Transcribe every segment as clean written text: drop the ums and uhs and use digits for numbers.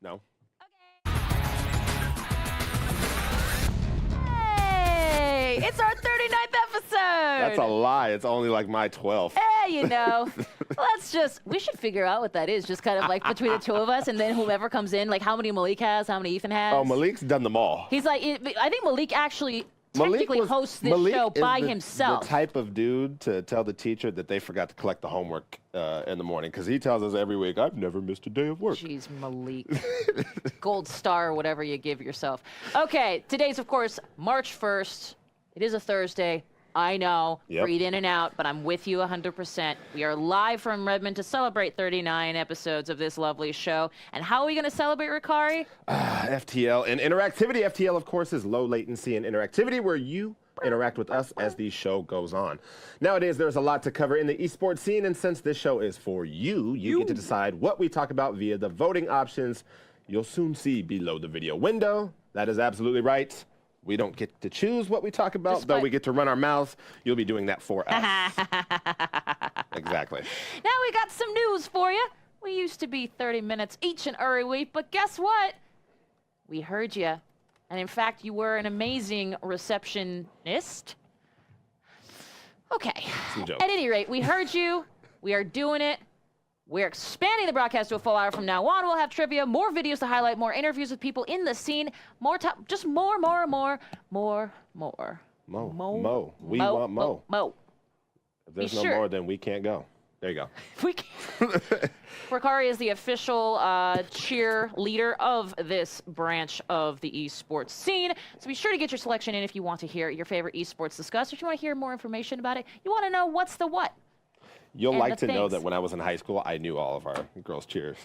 No. Hey, it's our 39th episode. That's a lie. It's only like my 12th. You know, we should figure out what that is, just kind of like between the two of us, and then whoever comes in, like how many Malik has, how many Ethan has. Oh, Malik's done them all. He's like, I think Malik actually technically hosts this show by himself. The type of dude to tell the teacher that they forgot to collect the homework in the morning, because he tells us every week, I've never missed a day of work. Jeez, Malik. Gold star or whatever you give yourself. Okay, today's, of course, March 1st. It is a Thursday. I know, read in and out, but I'm with you 100%. We are live from Redmond to celebrate 39 episodes of this lovely show. And how are we going to celebrate, Rukari? FTL and interactivity. FTL, of course, is low latency and interactivity, where you interact with us as the show goes on. Nowadays, there's a lot to cover in the esports scene, and since this show is for you get to decide what we talk about via the voting options you'll soon see below the video window. That is absolutely right. We don't get to choose what we talk about, though we get to run our mouths. You'll be doing that for us. Exactly. Now we got some news for you. We used to be 30 minutes each and every week, but guess what? We heard you. And in fact, you were an amazing receptionist. Okay. At any rate, we heard you. We are doing it. We're expanding the broadcast to a full hour from now on. We'll have trivia, more videos to highlight, more interviews with people in the scene, more just more. We want Mo. If there's no more, then we can't go. There you go. We can't. Rukari is the official cheerleader of this branch of the esports scene. So be sure to get your selection in if you want to hear your favorite esports discussed. If you want to hear more information about it, you want to know what's the what. You'll like to know that when I was in high school, I knew all of our girls' cheers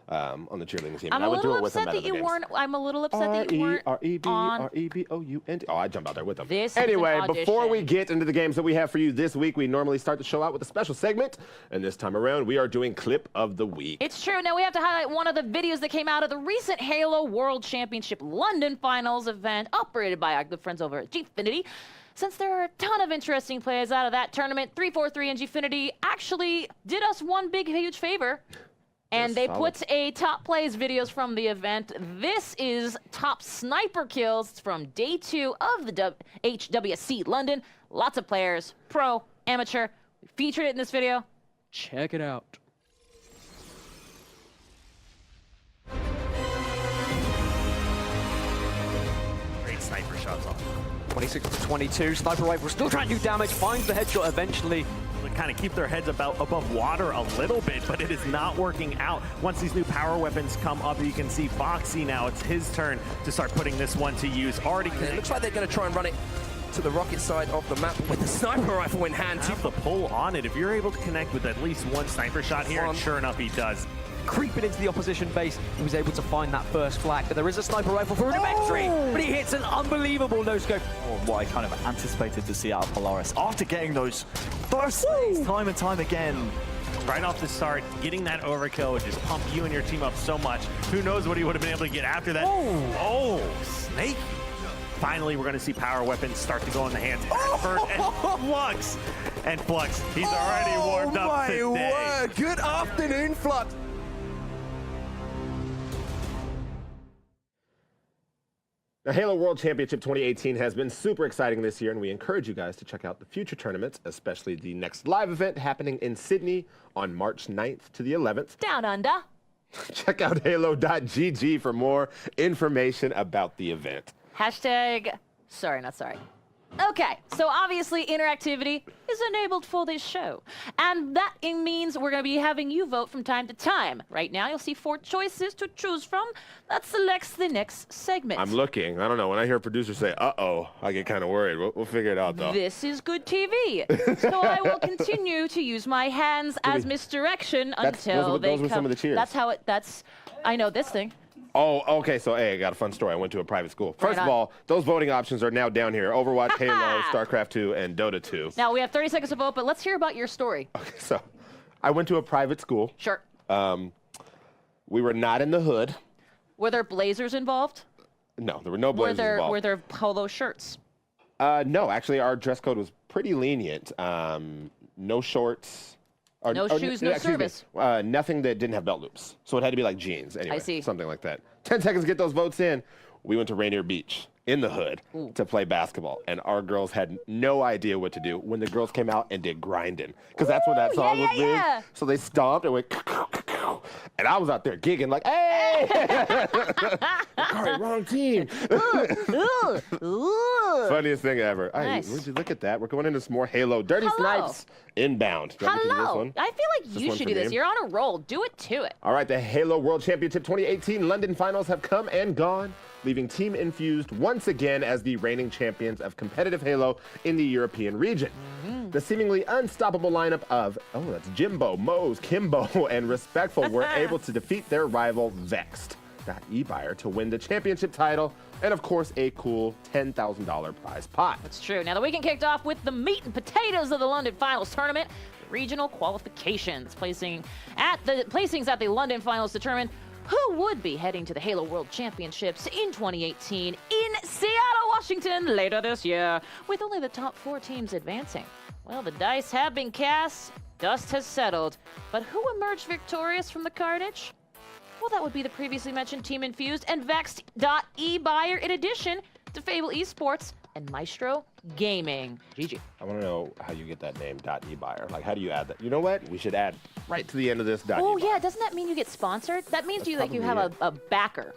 on the cheerleading team. I'm a little upset that you weren't. I'm a little upset that you weren't on. R-E-B-R-E-B-O-U-N-D. Oh, I jumped out there with them. Anyway, before we get into the games that we have for you this week, we normally start the show out with a special segment, and this time around, we are doing Clip of the Week. It's true. Now we have to highlight one of the videos that came out of the recent Halo World Championship London Finals event, operated by our good friends over at Gfinity. Since there are a ton of interesting plays out of that tournament, 343 and Gfinity actually did us one big, huge favor. And they put a top plays videos from the event. This is top sniper kills from day 2 of the HWSC London. Lots of players, pro, amateur. We featured it in this video. Check it out. Great sniper shots off. 26 to 22, sniper rifle still trying to do damage, finds the headshot eventually. They kind of keep their heads above water a little bit, but it is not working out. Once these new power weapons come up, you can see Foxy now. It's his turn to start putting this one to use. It looks like they're going to try and run it to the rocket side of the map with the sniper rifle in hand. Have the pull on it. If you're able to connect with at least one sniper shot here, and sure enough, he does. Creeping into the opposition base, he was able to find that first flag, but there is a sniper rifle for an victory, but he hits an unbelievable no-scope. What I kind of anticipated to see out of Polaris after getting those first plays time and time again. Right off the start, getting that overkill would just pump you and your team up so much. Who knows what he would have been able to get after that. Oh, Snake. Finally, we're going to see power weapons start to go in the hands of Bird and Flux. And Flux, he's already warmed up today. Oh my word, good afternoon, Flux. The Halo World Championship 2018 has been super exciting this year, and we encourage you guys to check out the future tournaments, especially the next live event happening in Sydney on March 9th to the 11th. Down under. Check out halo.gg for more information about the event. Hashtag, sorry, not sorry. Okay, so obviously interactivity is enabled for this show. And that means we're going to be having you vote from time to time. Right now, you'll see 4 choices to choose from. That selects the next segment. I'm looking. I don't know. When I hear producers say, uh-oh, I get kind of worried. We'll figure it out, though. This is good TV. So I will continue to use my hands as misdirection until they come. Those were some of the cheers. That's how I know this thing. Oh, okay, so hey, I got a fun story. I went to a private school. First of all, those voting options are now down here. Overwatch, Halo, StarCraft 2, and Dota 2. Now, we have 30 seconds to vote, but let's hear about your story. Okay, so I went to a private school. Sure. We were not in the hood. Were there blazers involved? No, there were no blazers involved. Were there polo shirts? No, actually, our dress code was pretty lenient. No shorts, No shoes, no excuse me, service. nothing that didn't have belt loops. So it had to be like jeans. Anyway, I see. Something like that. 10 seconds to get those votes in. We went to Rainier Beach in the hood to play basketball, and our girls had no idea what to do when the girls came out and did grinding, because that's when that song was big. So they stomped and went, and I was out there gigging like, hey! Rukari, wrong team. Funniest thing ever. Nice. Would you look at that? We're going into some more Halo. Dirty Snipes inbound. Do you want me to do this Hello. one? I feel like you one should for do this. me? You're on a roll. Do it to it. All right, the Halo World Championship 2018 London Finals have come and gone, leaving Team Infused once again as the reigning champions of competitive Halo in the European region. The seemingly unstoppable lineup of, that's Jimbo, Mose, Kimbo, and Respectful were able to defeat their rival Vexed. Got Yeager to win the championship title, and of course a cool $10,000 prize pot. It's true. Now, the weekend kicked off with the meat and potatoes of the London Finals tournament, regional qualifications. Placings at the London Finals determined who would be heading to the Halo World Championships in 2018 in Seattle, Washington later this year, with only the top 4 teams advancing. Well, the dice have been cast, dust has settled, but who emerged victorious from the carnage? Well, that would be the previously mentioned Team Infused and Vexed.eBuyer, in addition to Fable Esports and Maestro Gaming. GG. I want to know how you get that name, .eBuyer. Like, how do you add that? You know what? We should add right to the end of this Oh, .eBuyer. yeah. Doesn't that mean you get sponsored? That means you have a backer.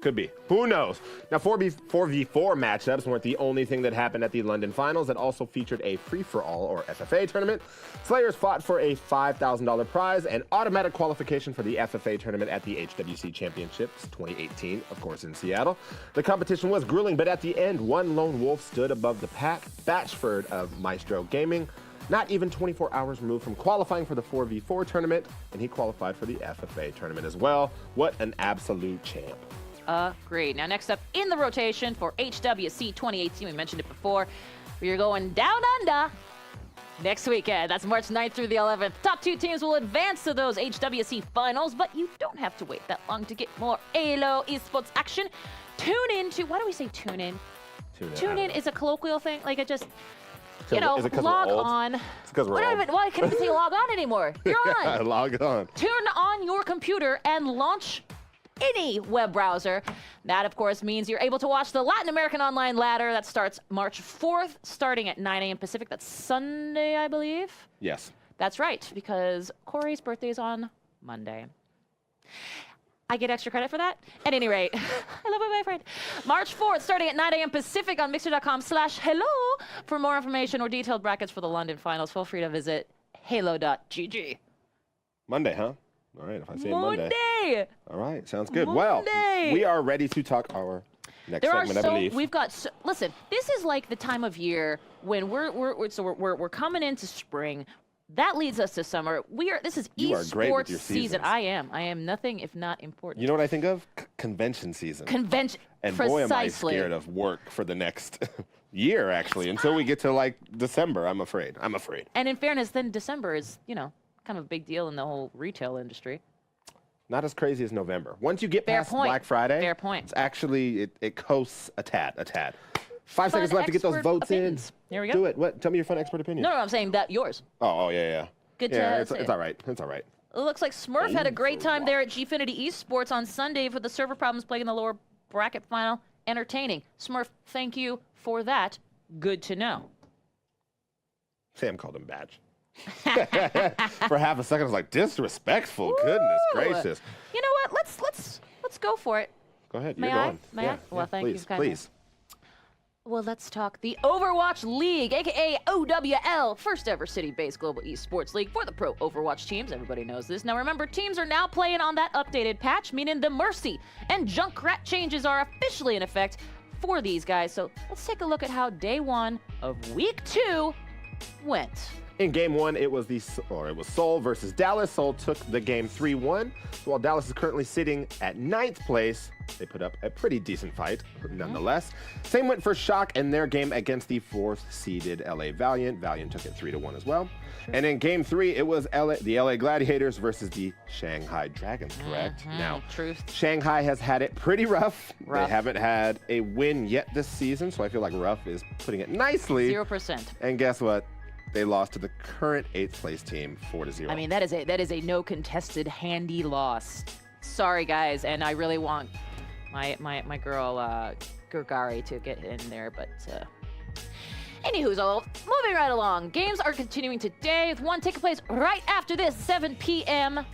Could be. Who knows? Now, 4v4 matchups weren't the only thing that happened at the London Finals. It also featured a free-for-all, or FFA, tournament. Slayers fought for a $5,000 prize and automatic qualification for the FFA tournament at the HWC Championships 2018, of course, in Seattle. The competition was grueling, but at the end, one lone wolf stood above the pack, Batchford of Maestro Gaming. Not even 24 hours removed from qualifying for the 4v4 tournament, and he qualified for the FFA tournament as well. What an absolute champ. Agreed. Now, next up in the rotation for HWC 2018, we mentioned it before, we're going down under next weekend. That's March 9th through the 11th. Top 2 teams will advance to those HWC finals, but you don't have to wait that long to get more Halo Esports action. Tune in to, why do we say tune in? Tune in is a colloquial thing. Like, it just, Is it 'cause log we're old? on. It's because we're old. Well, I can't even say log on anymore. You're on. Log on. Turn on your computer and launch any web browser. That, of course, means you're able to watch the Latin American Online Ladder that starts March 4th, starting at 9 a.m. Pacific. That's Sunday, I believe. Yes. That's right, because Corey's birthday is on Monday. I get extra credit for that. At any rate, I love my friend. March 4th, starting at 9 a.m. Pacific on mixer.com/hello. For more information or detailed brackets for the London Finals, feel free to visit halo.gg. Monday, huh? All right, if I say Monday. All right, sounds good. Monday. Well, we are ready to talk our next segment, I believe. We've got, listen, this is like the time of year when we're coming into spring. That leads us to summer. This is You are great with esports your season. seasons. I am nothing if not important. You know what I think of? Convention season. Convention. And precisely. boy, am I scared of work for the next year, actually, until we get to, like, December. I'm afraid. And in fairness, then December is, kind of a big deal in the whole retail industry. Not as crazy as November. Once you get Fair past point. Black Friday, Fair point. it's actually, it coasts a tad. 5 seconds left to get those expert votes opinions. in. Here we go. Do it. What? Tell me your fun expert opinion. No, I'm saying that yours. Oh, yeah. Good yeah, to it's all right. It's all right. It looks like Smurf had a great time there at Gfinity Esports on Sunday for the server problems plaguing the lower bracket final. Entertaining. Smurf, thank you for that. Good to know. Sam called him Badge. For half a second, I was like, disrespectful. Goodness gracious. You know what? Let's go for it. Go ahead. May You're I? going. May I? Well, thank you please, kindly. Please. Well, let's talk the Overwatch League, aka OWL, first ever city-based global esports league for the pro Overwatch teams. Everybody knows this. Now remember, teams are now playing on that updated patch, meaning the Mercy and Junkrat changes are officially in effect for these guys. So let's take a look at how day 1 of week 2 went. In game 1, it was Seoul versus Dallas. Seoul took the game 3-1. So while Dallas is currently sitting at 9th place, they put up a pretty decent fight, nonetheless. Same went for Shock in their game against the 4th-seeded LA Valiant. Valiant took it 3-1 as well. And in game 3, it was the LA Gladiators versus the Shanghai Dragons, correct? Now, Truth. Shanghai has had it pretty rough. Rough. They haven't had a win yet this season, so I feel like rough is putting it nicely. 0%. And guess what? They lost to the current 8th place team 4-0. I mean, that is a no contested handy loss. Sorry, guys, and I really want my girl Rukari to get in there, but anywho's all. Moving right along, games are continuing today with one taking place right after this, 7 p.m.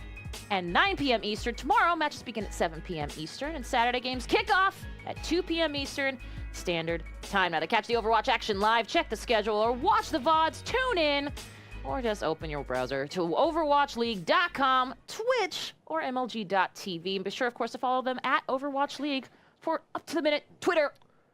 and 9 p.m. Eastern. Tomorrow, matches begin at 7 p.m. Eastern, and Saturday games kick off at 2 p.m. Eastern Standard Time. Now, to catch the Overwatch action live, check the schedule or watch the VODs, tune in, or just open your browser to overwatchleague.com, Twitch, or MLG.tv. And be sure, of course, to follow them at Overwatch League for up-to-the-minute Twitter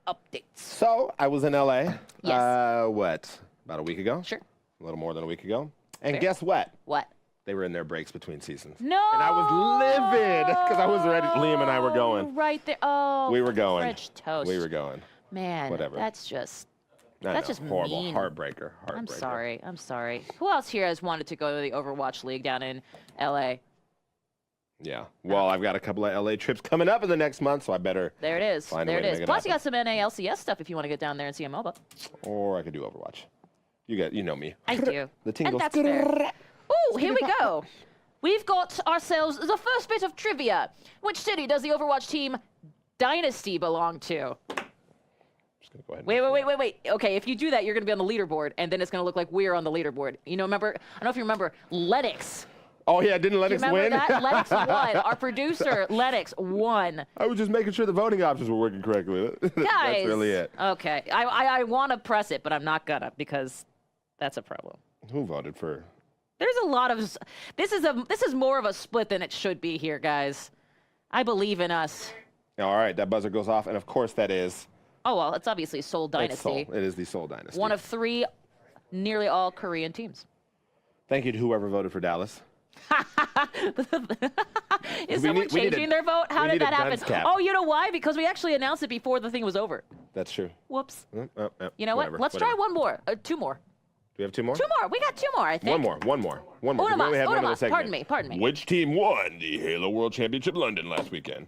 updates. So, I was in LA. Yes. What? About a week ago? Sure. A little more than a week ago. And Fair. guess what? What? They were in their breaks between seasons. No! And I was livid because I was ready. Liam and I were going. Right there. Oh, We were going. French toast. We were going. Man, Whatever. that's just... I That's know, just horrible. mean. Heartbreaker. I'm sorry. I'm sorry. Who else here has wanted to go to the Overwatch League down in L.A.? Yeah. Well, I've got a couple of LA trips coming up in the next month, so I better. There it is. Find a There way it to is. make it Plus, you happen. got some NALCS stuff if you want to get down there and see a MOBA. Or I could do Overwatch. You know me. I do. The tingles. And that's fair. Ooh, here we go. We've got ourselves the first bit of trivia. Which city does the Overwatch team Dynasty belong to? Just gonna go ahead and Wait. Okay, if you do that, you're going to be on the leaderboard, and then it's going to look like we're on the leaderboard. You know, remember? I don't know if you remember Lennox. Oh, yeah, didn't Lennox Remember win? that? Lennox won. Our producer, Lennox, won. I was just making sure the voting options were working correctly. Guys. That's really it. Okay. I want to press it, but I'm not going to because that's a problem. Who voted for? There's a lot of... This is more of a split than it should be here, guys. I believe in us. All right, that buzzer goes off, and of course that is. Oh, well, it's obviously Seoul It's Dynasty. Seoul. It is the Seoul Dynasty. One of 3 nearly all Korean teams. Thank you to whoever voted for Dallas. Is We someone need- we need changing a- their vote? How we did need a that happen? dunce cap. Oh, you know why? Because we actually announced it before the thing was over. That's true. Whoops. You know Whatever, what? Let's try whatever. one more. 2 more. Do we have 2 more? 2 more. We got 2 more, I think. One more. We Una only have one mas, other segment. pardon me. Which team won the Halo World Championship London last weekend?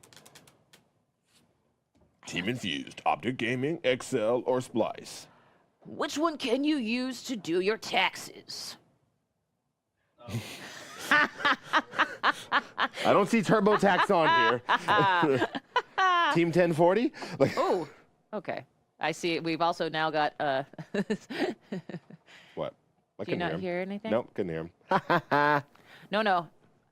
Team Infused, Optic Gaming, Excel, or Splice? Which one can you use to do your taxes? I don't see TurboTax on here. Team 1040? Like, Oh, okay. I see. We've also now got. what? I Do you couldn't not hear him. hear anything? Nope, couldn't hear him. No.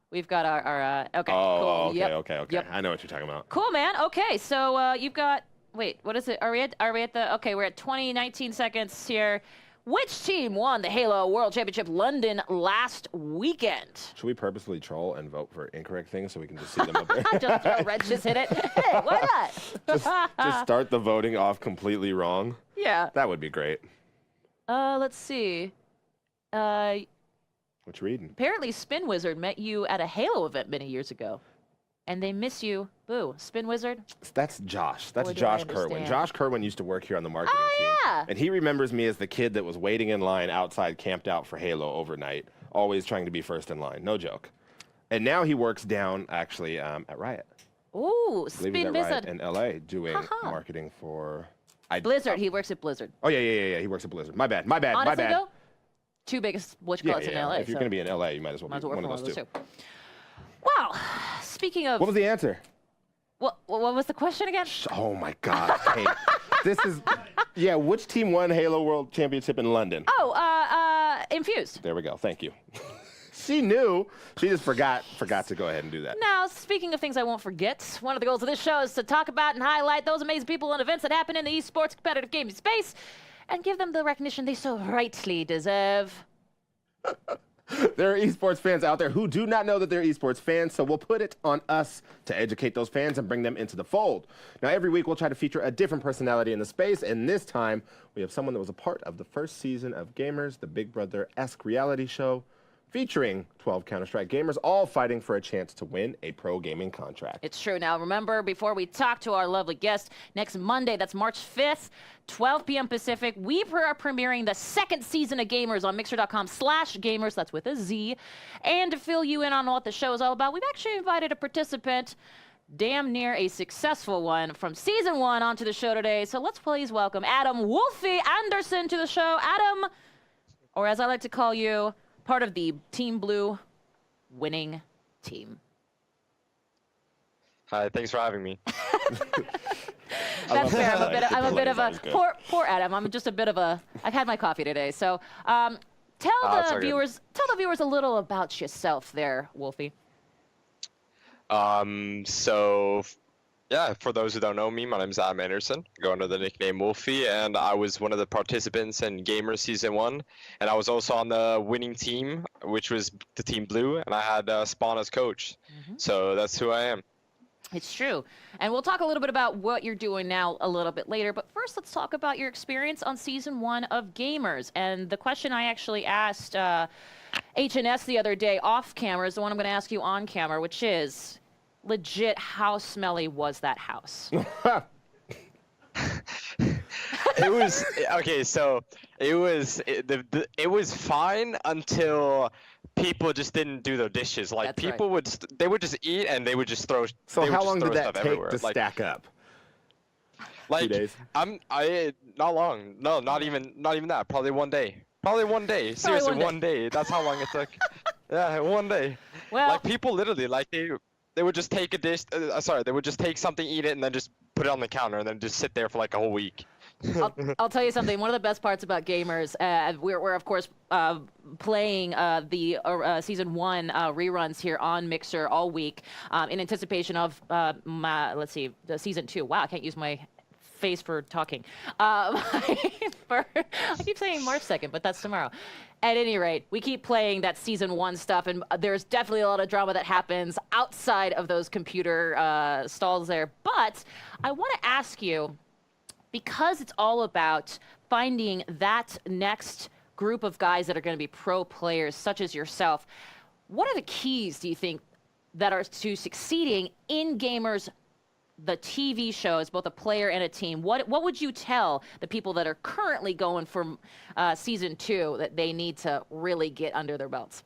We've got our okay. Oh, cool. okay, Yep. okay. Yep. I know what you're talking about. Cool, man. Okay, so you've got. Wait, what is it? Are we at the? Okay, we're at 19 seconds here. Which team won the Halo World Championship London last weekend? Should we purposely troll and vote for incorrect things so we can just see them up there? Just Red just hit it. Hey, why not? just start the voting off completely wrong. Yeah. That would be great. Let's see. What you reading? Apparently, Spin Wizard met you at a Halo event many years ago, and they miss you. Boo, Spin Wizard. That's Josh. That's Boy, do Josh I Kerwin. understand. Josh Kerwin used to work here on the marketing team. yeah. And he remembers me as the kid that was waiting in line outside, camped out for Halo overnight, always trying to be first in line. No joke. And now he works down, actually, at Riot. Ooh, I believe Spin he's at Wizard. Riot in LA doing Haha. marketing for... Blizzard. He works at Blizzard. Oh, yeah. He works at Blizzard. My bad. Honestly, my bad. though, 2 biggest whatchamacallits in LA. If you're so going to be in LA, you might as well might as be well work one for of those two. Wow. Speaking of, What was the answer? what was the question again? Oh, my God. Hey, this is... Yeah, which team won Halo World Championship in London? Oh, Infused. There we go. Thank you. She knew. She just forgot to go ahead and do that. Now, speaking of things I won't forget, one of the goals of this show is to talk about and highlight those amazing people and events that happen in the esports competitive gaming space and give them the recognition they so rightly deserve. There are esports fans out there who do not know that they're esports fans, so we'll put it on us to educate those fans and bring them into the fold. Now, every week we'll try to feature a different personality in the space, and this time we have someone that was a part of the first season of Gamers, the Big Brother-esque reality show, featuring 12 Counter-Strike gamers, all fighting for a chance to win a pro gaming contract. It's true. Now, remember, before we talk to our lovely guest, next Monday, that's March 5th, 12 p.m. Pacific, we are premiering the 2nd season of Gamers on Mixer.com/gamers, that's with a Z. And to fill you in on what the show is all about, we've actually invited a participant, damn near a successful one, from Season 1 onto the show today. So let's please welcome Adam WolfY Andersson to the show. Adam, or as I like to call you, part of the Team Blue winning team. Hi, thanks for having me. That's fair. I'm a bit of a Always good. poor Adam. I'm just a bit of a. I've had my coffee today, so tell it's the all good. viewers a little about yourself, there, WolfY. So, yeah, for those who don't know me, my name's Adam Andersson. I go under the nickname WolfY, and I was one of the participants in Gamer Season 1. And I was also on the winning team, which was the Team Blue, and I had Spawn as coach. So that's who I am. It's true. And we'll talk a little bit about what you're doing now a little bit later. But first, let's talk about your experience on Season 1 of Gamers. And the question I actually asked HNS the other day off camera is the one I'm going to ask you on camera, which is, legit, how smelly was that house? It was okay. So it was fine until people just didn't do their dishes. Like That's people they would just eat and they would just throw. So they would how just long throw did that stuff take everywhere. to stack up? Like 2 days? not long. No, not even that. Probably 1 day. Probably 1 day. Seriously, 1 day. That's how long it took. Yeah, 1 day. Well, Like people literally like they would just take a dish. They would just take something, eat it, and then just put it on the counter, and then just sit there for like a whole week. I'll tell you something. One of the best parts about Gamers, we're of course playing the Season 1 reruns here on Mixer all week in anticipation of the Season 2. Wow, I can't use my face for talking. I keep saying March 2nd, but that's tomorrow. At any rate, we keep playing that Season 1 stuff, and there's definitely a lot of drama that happens outside of those computer stalls there. But I want to ask you, because it's all about finding that next group of guys that are going to be pro players, such as yourself, what are the keys, do you think, that are to succeeding in Gamers, the TV show, as both a player and a team? What would you tell the people that are currently going for Season 2 that they need to really get under their belts?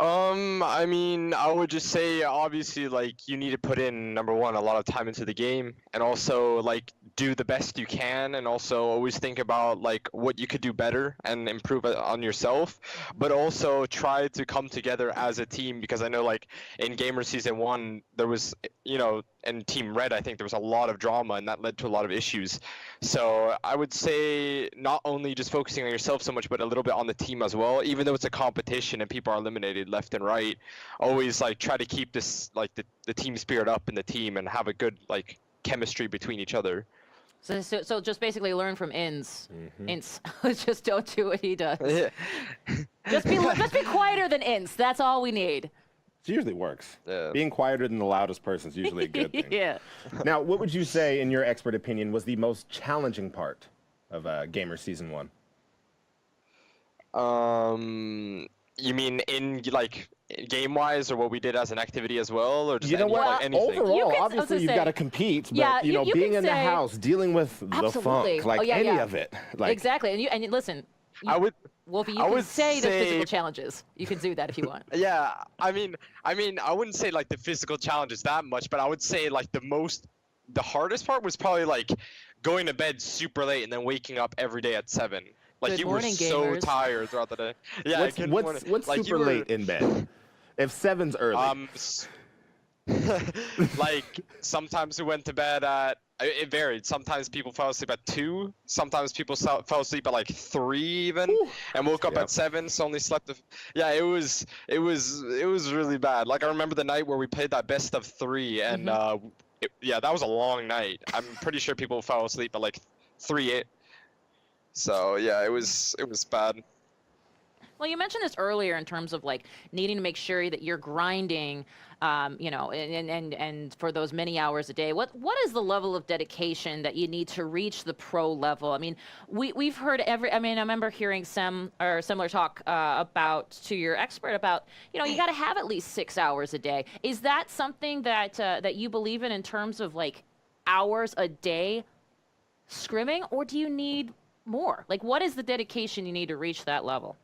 I mean, I would just say, obviously, like, you need to put in, number one, a lot of time into the game, and also, like, do the best you can, and also always think about, like, what you could do better and improve on yourself, but also try to come together as a team, because I know, like, in Gamer Season 1, there was, you know, and Team Red, I think there was a lot of drama, and that led to a lot of issues. So I would say not only just focusing on yourself so much, but a little bit on the team as well. Even though it's a competition and people are eliminated left and right, always like try to keep this like the team spirit up in the team and have a good like chemistry between each other. So just basically learn from Ince. Ince, just don't do what he does. Yeah. Just be quieter than Ince. That's all we need. It usually works. Yeah. Being quieter than the loudest person is usually a good thing. Yeah. Now, what would you say, in your expert opinion, was the most challenging part of Gamer Season 1? You mean in like game-wise, or what we did as an activity as well, or just You know any, what? like, anything? Overall, You can- I was obviously, gonna you've say- got to compete, but Yeah, you know, you being can in the say- house, dealing with the Absolutely. funk, like Oh, yeah, any yeah. of it, like Exactly. And listen, I would. WolfY, you I can would say the physical say- challenges. You can do that if you want. Yeah, I mean, I wouldn't say like the physical challenges that much, but I would say like the hardest part was probably like going to bed super late and then waking up every day at 7. Like Good you morning, were so gamers. tired throughout the day. Yeah, good morning. what's Like, you super were- late in bed? If 7's early. Like sometimes we went to bed at. It varied. Sometimes people fell asleep at 2. Sometimes people fell asleep at like 3 even, and woke up Yep. at 7. So only slept. Yeah, it was really bad. Like I remember the night where we played that best of 3, and yeah, that was a long night. I'm pretty sure people fell asleep at like 3. So yeah, it was bad. Well, you mentioned this earlier in terms of like needing to make sure that you're grinding, you know, and for those many hours a day. What is the level of dedication that you need to reach the pro level? I mean, we've heard I remember hearing similar talk about to your expert about, you know, you got to have at least 6 hours a day. Is that something that that you believe in terms of like hours a day scrimming, or do you need more? Like, what is the dedication you need to reach that level?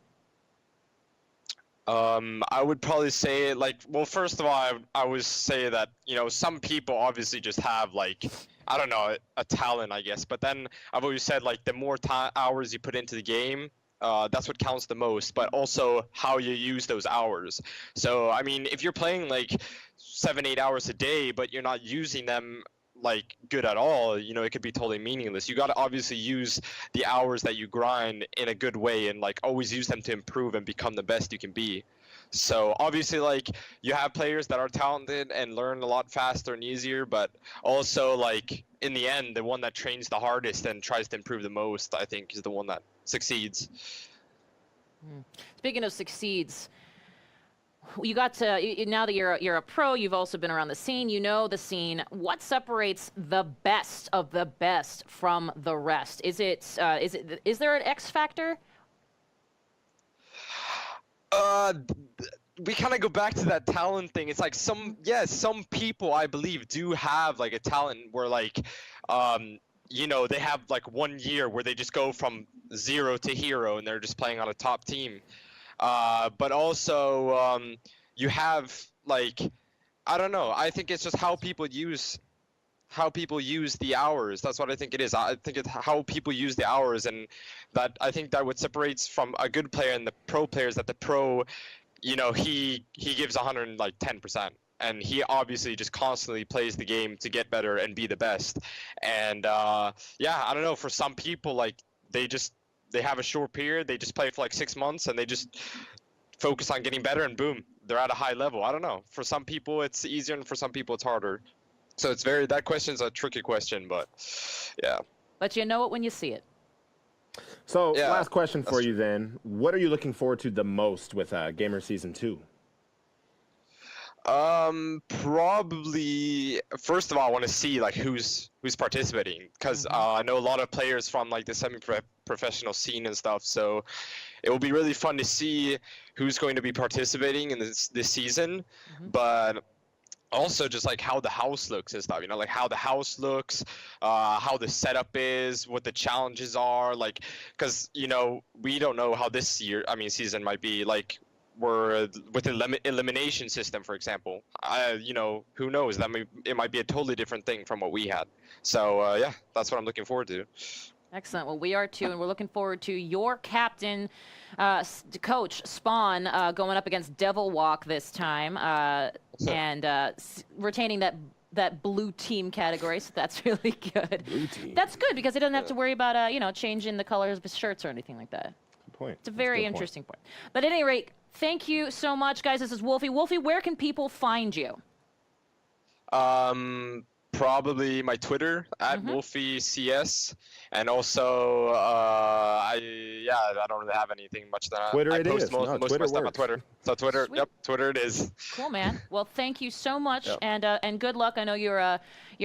I would probably say like, well, first of all, I would say that, you know, some people obviously just have like I don't know, a talent, I guess. But then I've always said, like, the more hours you put into the game, that's what counts the most, but also how you use those hours. So, I mean, if you're playing like 7-8 hours a day, but you're not using them like good at all, you know, it could be totally meaningless. You got to obviously use the hours that you grind in a good way and like always use them to improve and become the best you can be. So obviously, like, you have players that are talented and learn a lot faster and easier, but also, like, in the end, the one that trains the hardest and tries to improve the most, I think, is the one that succeeds. Speaking of succeeds, you got to, now that you're a pro, you've also been around the scene, you know the scene. What separates the best of the best from the rest? Is there an X factor? We kind of go back to that talent thing. It's like some people, I believe, do have like a talent where, like, you know, they have like 1 year where they just go from 0 to hero and they're just playing on a top team. But also, you have, like, I don't know. I think it's just how people use the hours. That's what I think it is. I think it's how people use the hours, and that I think that what separates from a good player and the pro players, that the pro, you know, he gives 110%, and he obviously just constantly plays the game to get better and be the best. And yeah, I don't know, for some people, like, they have a short period, they just play for like 6 months and they just focus on getting better, and boom, they're at a high level. I don't know. For some people it's easier and for some people it's harder. So it's that question's a tricky question, but yeah. But you know it when you see it. So Yeah, last question for that's you then. What are you looking forward to the most with Gamer Season 2? Probably, first of all, I want to see like who's participating, because I know a lot of players from like the semi-professional scene and stuff, so it will be really fun to see who's going to be participating in this season. But also just like how the house looks and stuff, you know, like how the house looks, how the setup is, what the challenges are, like, because, you know, we don't know how this season might be. Like, we're with the elimination system, for example. You know, who knows? It might be a totally different thing from what we had. So yeah, that's what I'm looking forward to. Excellent. Well, we are too, and we're looking forward to your captain, coach Spawn, going up against Devil Walk this time, and retaining that blue team category. So that's really good. Blue team. That's good because he doesn't have to worry about you know, changing the colors of his shirts or anything like that. Good point. It's a very interesting point. But at any rate, thank you so much, guys. This is WolfY. WolfY, where can people find you? Probably my Twitter at WolfyCS, and also I don't really have anything much that Twitter I it post is. most No, of my Twitter stuff on works. Twitter. So Twitter, Sweet. yep, Twitter it is. Cool, man. Well, thank you so much, Yep. and good luck. I know you're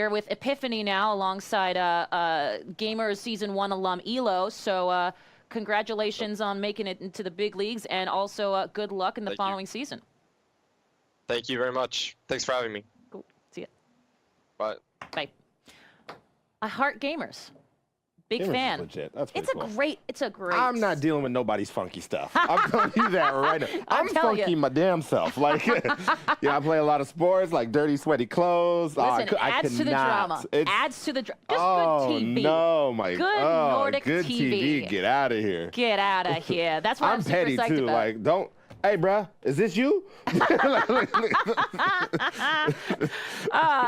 with Epiphany now, alongside Gamers Season 1 alum Elo. So congratulations on making it into the big leagues, and also good luck in the following season. Thank you very much. Thanks for having me. Cool. See ya. Bye. Bye. I heart Gamers. Big Gamers is fan. legit. That's pretty It's cool. a great. I'm not dealing with nobody's funky stuff. I'm telling you that right now. I'm telling funky you. my damn self. Like, I play a lot of sports, like dirty, sweaty clothes. Listen, I adds to the drama. Adds to the drama. Just good TV. No, my Good Nordic good TV. Get out of here. Get out of here. That's what I'm super petty psyched too. about. Like, don't. Hey, bruh, is this you?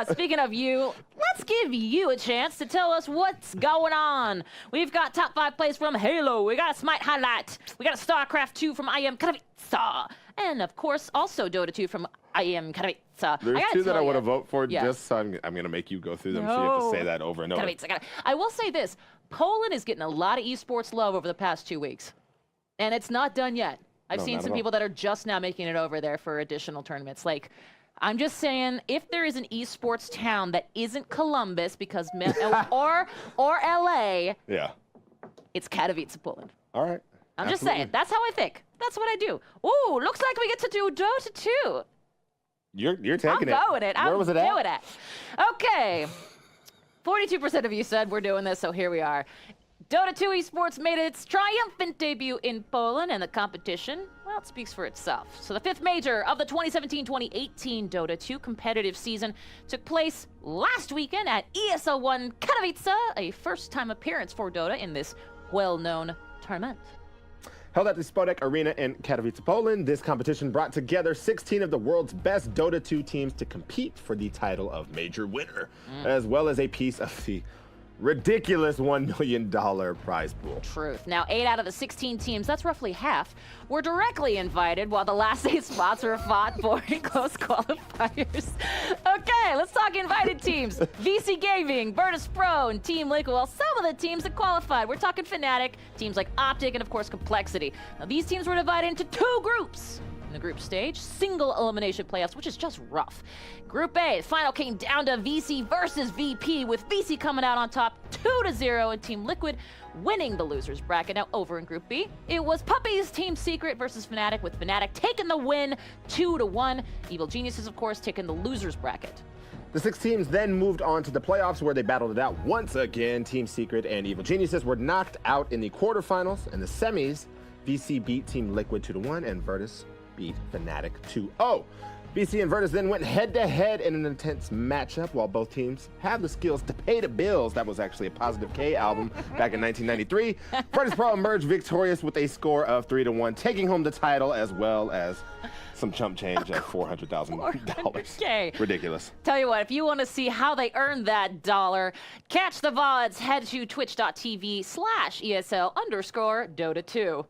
Speaking of you, let's give you a chance to tell us what's going on. We've got top 5 plays from Halo. We got a Smite highlight. We got a StarCraft 2 from I Am Katowice. And of course, also Dota 2 from I Am Katowice. There's two that I want to vote for. Yeah. Just so I'm going to make you go through them, so you have to say that over and over. Katowice. I will say this. Poland is getting a lot of esports love over the past 2 weeks. And it's not done yet. I've seen some people that are just now making it over there for additional tournaments. Like, I'm just saying, if there is an esports town that isn't Columbus, because or LA, Yeah. it's Katowice, Poland. All right. I'm just saying. That's how I think. That's what I do. Ooh, looks like we get to do Dota 2. You're taking it. I'm going it. Where was it at? Okay. 42% of you said we're doing this, so here we are. Dota 2 Esports made its triumphant debut in Poland, and the competition, well, it speaks for itself. So the 5th major of the 2017-2018 Dota 2 competitive season took place last weekend at ESL 1 Katowice, a first-time appearance for Dota in this well-known tournament. Held at the Spodek Arena in Katowice, Poland, this competition brought together 16 of the world's best Dota 2 teams to compete for the title of major winner, as well as a piece of the ridiculous $1 million prize pool. Truth. Now, 8 out of the 16 teams, that's roughly half, were directly invited, while the last 8 spots were fought for in close qualifiers. Okay, let's talk invited teams. VC Gaming, Virtus Pro, and Team Liquid. Well, some of the teams that qualified, we're talking Fnatic, teams like Optic, and of course Complexity. Now, these teams were divided into 2 groups. In the group stage, single elimination playoffs, which is just rough. Group A, the final came down to VC versus VP, with VC coming out on top 2-0 and Team Liquid winning the losers bracket. Now over in Group B, it was Puppies Team Secret versus Fnatic, with Fnatic taking the win 2-1. Evil Geniuses, of course, taking the losers bracket. The 6 teams then moved on to the playoffs, where they battled it out once again. Team Secret and Evil Geniuses were knocked out in the quarterfinals. In the semis, VC beat Team Liquid 2-1 and Virtus beat Fnatic 2-0. VC and Virtus then went head-to-head in an intense matchup. While both teams have the skills to pay the bills, that was actually a Positive K album back in 1993. Virtus Pro emerged victorious with a score of 3-1, taking home the title as well as some chump change of $400,000. $400K. Ridiculous. Tell you what, if you want to see how they earned that dollar, catch the VODs, head to twitch.tv/ESL_Dota2.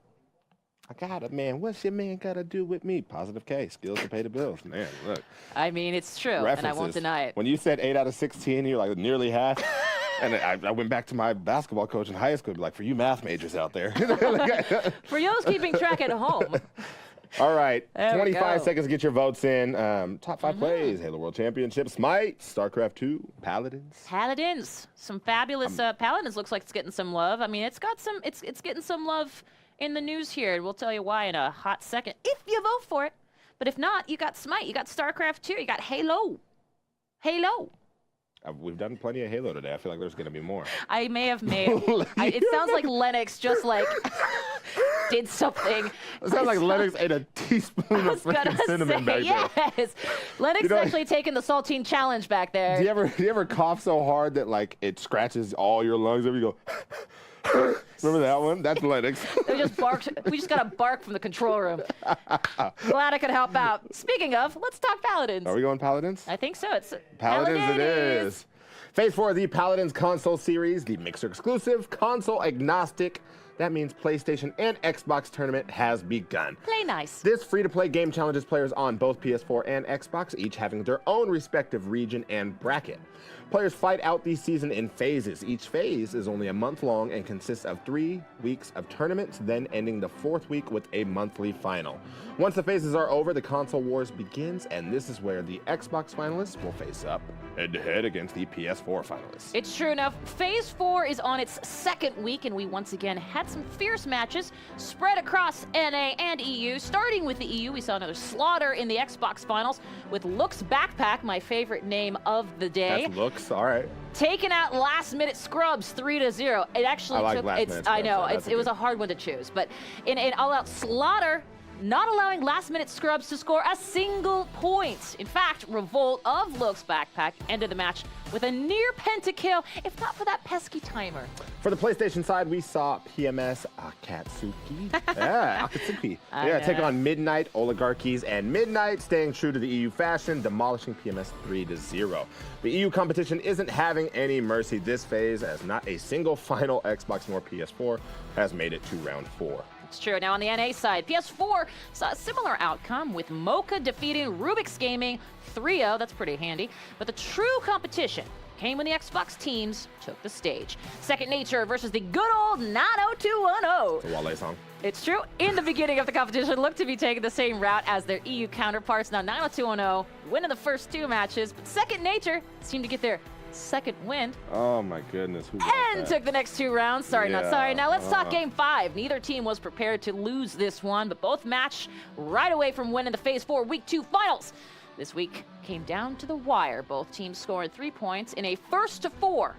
I got it, man. What's your man got to do with me? Positive K, skills to pay the bills. Man, look. I mean, it's true, References. and I won't deny it. When you said 8 out of 16, you're like nearly half. And I went back to my basketball coach in high school, like, for you math majors out there. For those keeping track at home. All right, There we 25 go. seconds to get your votes in. Top 5 plays, Halo World Championship, Smite, StarCraft 2, Paladins. Paladins, some fabulous Paladins. Looks like it's getting some love. I mean, it's got some. It's getting some love in the news here, and we'll tell you why in a hot second if you vote for it. But if not, you got Smite, you got StarCraft 2, you got Halo. Halo. We've done plenty of Halo today. I feel like there's going to be more. I may have made. It sounds like Lennox just like did something. It sounds like Lennox ate a teaspoon of freaking cinnamon back there. Yes. Lennox You know, actually taking the saltine challenge back there. Do you ever cough so hard that like it scratches all your lungs? Ever you go? Remember that one? That's Lennox. They just barked. We just got a bark from the control room. Glad I could help out. Speaking of, let's talk Paladins. Are we going Paladins? I think so. It's Paladins it is. Phase 4 of the Paladins console series, the Mixer exclusive, console agnostic. That means PlayStation and Xbox tournament has begun. Play nice. This free-to-play game challenges players on both PS4 and Xbox, each having their own respective region and bracket. Players fight out the season in phases. Each phase is only a month long and consists of 3 weeks of tournaments, then ending the 4th week with a monthly final. Once the phases are over, the console wars begins, and this is where the Xbox finalists will face up head-to-head against the PS4 finalists. It's true. Now, Phase 4 is on its 2nd week, and we once again had some fierce matches spread across NA and EU. Starting with the EU, we saw another slaughter in the Xbox finals with Lux Backpack, my favorite name of the day. That's Lux, all right. Taking out last-minute scrubs 3-0. It actually I like took. last-minute I scrubs, know though. That's it was a hard one to choose, but in an all-out slaughter, not allowing last-minute scrubs to score a single point. In fact, Revolt of Lux Backpack ended the match with a near pentakill, if not for that pesky timer. For the PlayStation side, we saw PMS Akatsuki. Akatsuki. Take on Midnight, Oligarchies, and Midnight, staying true to the EU fashion, demolishing PMS 3-0. The EU competition isn't having any mercy this phase, as not a single final Xbox nor PS4 has made it to round 4. It's true. Now on the NA side, PS4 saw a similar outcome with Mocha defeating Rubik's Gaming 3-0. That's pretty handy. But the true competition came when the Xbox teams took the stage. Second Nature versus the good old 90210. It's a Wale song. It's true. In the beginning of the competition, looked to be taking the same route as their EU counterparts. Now 90210 winning the first 2 matches, but Second Nature seemed to get their second win Oh my goodness. Who and took the next 2 rounds. Sorry, not Yeah, sorry. Now let's talk game 5. Neither team was prepared to lose this one, but both matched right away from winning the Phase 4 Week 2 finals. This week came down to the wire. Both teams scored 3 points in a 1-4.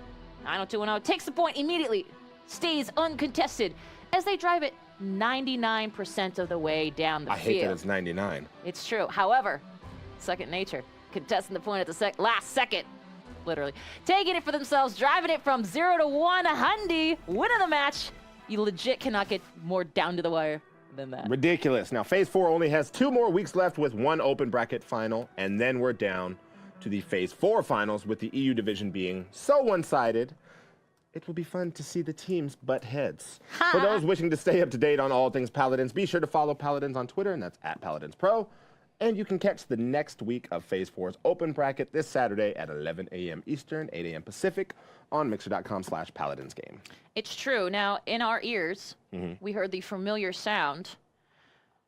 90210 takes the point immediately. stays uncontested as they drive it 99% of the way down the I field. hate that it's 99. It's true. However, second nature, contesting the point at the last second, literally. Taking it for themselves, driving it from 0 to 100, winning the match. You legit cannot get more down to the wire than that. Ridiculous. Now, Phase 4 only has 2 more weeks left with 1 open bracket final, and then we're down to the Phase 4 finals with the EU division being so one-sided. It will be fun to see the teams butt heads. For those wishing to stay up to date on all things Paladins, be sure to follow Paladins on Twitter, and that's @PaladinsPro. And you can catch the next week of Phase 4's open bracket this Saturday at 11 a.m. Eastern, 8 a.m. Pacific on Mixer.com/PaladinsGame. It's true. Now, in our ears, we heard the familiar sound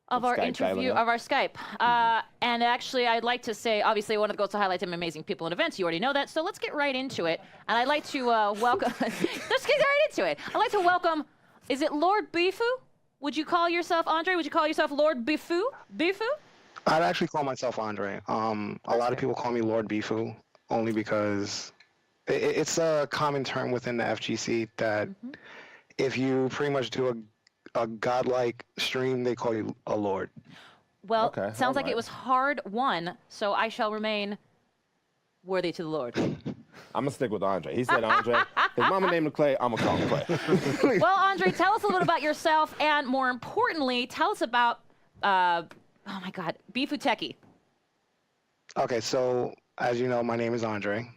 of our Skype interview, dial-up. of our Skype. And actually, I'd like to say, obviously, one of the goals to highlight some amazing people and events. You already know that. So let's get right into it. And I'd like to welcome, let's get right into it. I'd like to welcome, is it Lord Bifu? Would you call yourself, Andre, would you call yourself Lord Bifu? Bifu? I'd actually call myself Andre. A lot of people call me Lord Bifu only because it's a common term within the FGC that if you pretty much do a godlike stream, they call you a lord. Well, Okay, sounds like alright. it was hard won, so I shall remain worthy to the Lord. I'm going to stick with Andre. He said Andre. His mama named him Clay. I'm going to call him Clay. Well, Andre, tell us a little bit about yourself, and more importantly, tell us about, oh my God, Bifuteki. Okay, so as you know, my name is Andre,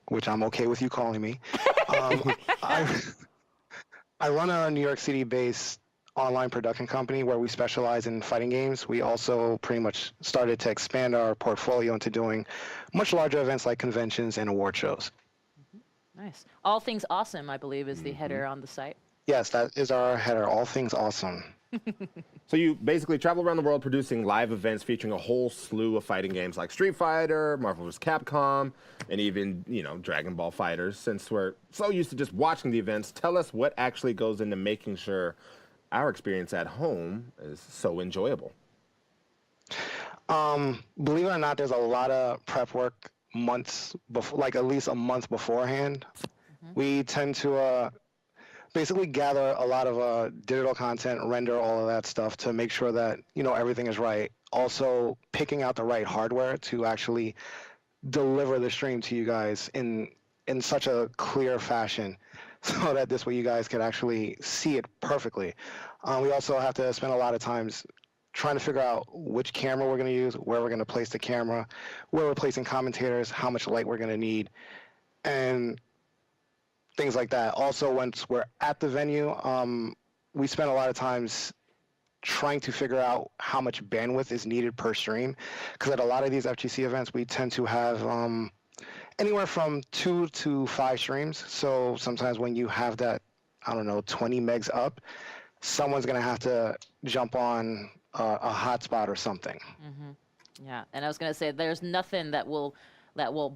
which I'm okay with you calling me. I run a New York City-based online production company where we specialize in fighting games. We also pretty much started to expand our portfolio into doing much larger events like conventions and award shows. Nice. All Things Awesome, I believe, is the header on the site. Yes, that is our header, All Things Awesome. So you basically travel around the world producing live events featuring a whole slew of fighting games like Street Fighter, Marvel vs. Capcom, and even, Dragon Ball Fighters. Since we're so used to just watching the events, tell us what actually goes into making sure our experience at home is so enjoyable. Believe it or not, there's a lot of prep work months before, like at least a month beforehand. We tend to basically gather a lot of digital content, render all of that stuff to make sure that everything is right. Also, picking out the right hardware to actually deliver the stream to you guys in such a clear fashion, so that this way you guys can actually see it perfectly. We also have to spend a lot of times trying to figure out which camera we're going to use, where we're going to place the camera, where we're placing commentators, how much light we're going to need, and things like that. Also, once we're at the venue, we spend a lot of times trying to figure out how much bandwidth is needed per stream, because at a lot of these FGC events, we tend to have anywhere from 2 to 5 streams. So sometimes when you have that, 20 megs up, someone's going to have to jump on a hotspot or something. Yeah, and I was going to say, there's nothing that will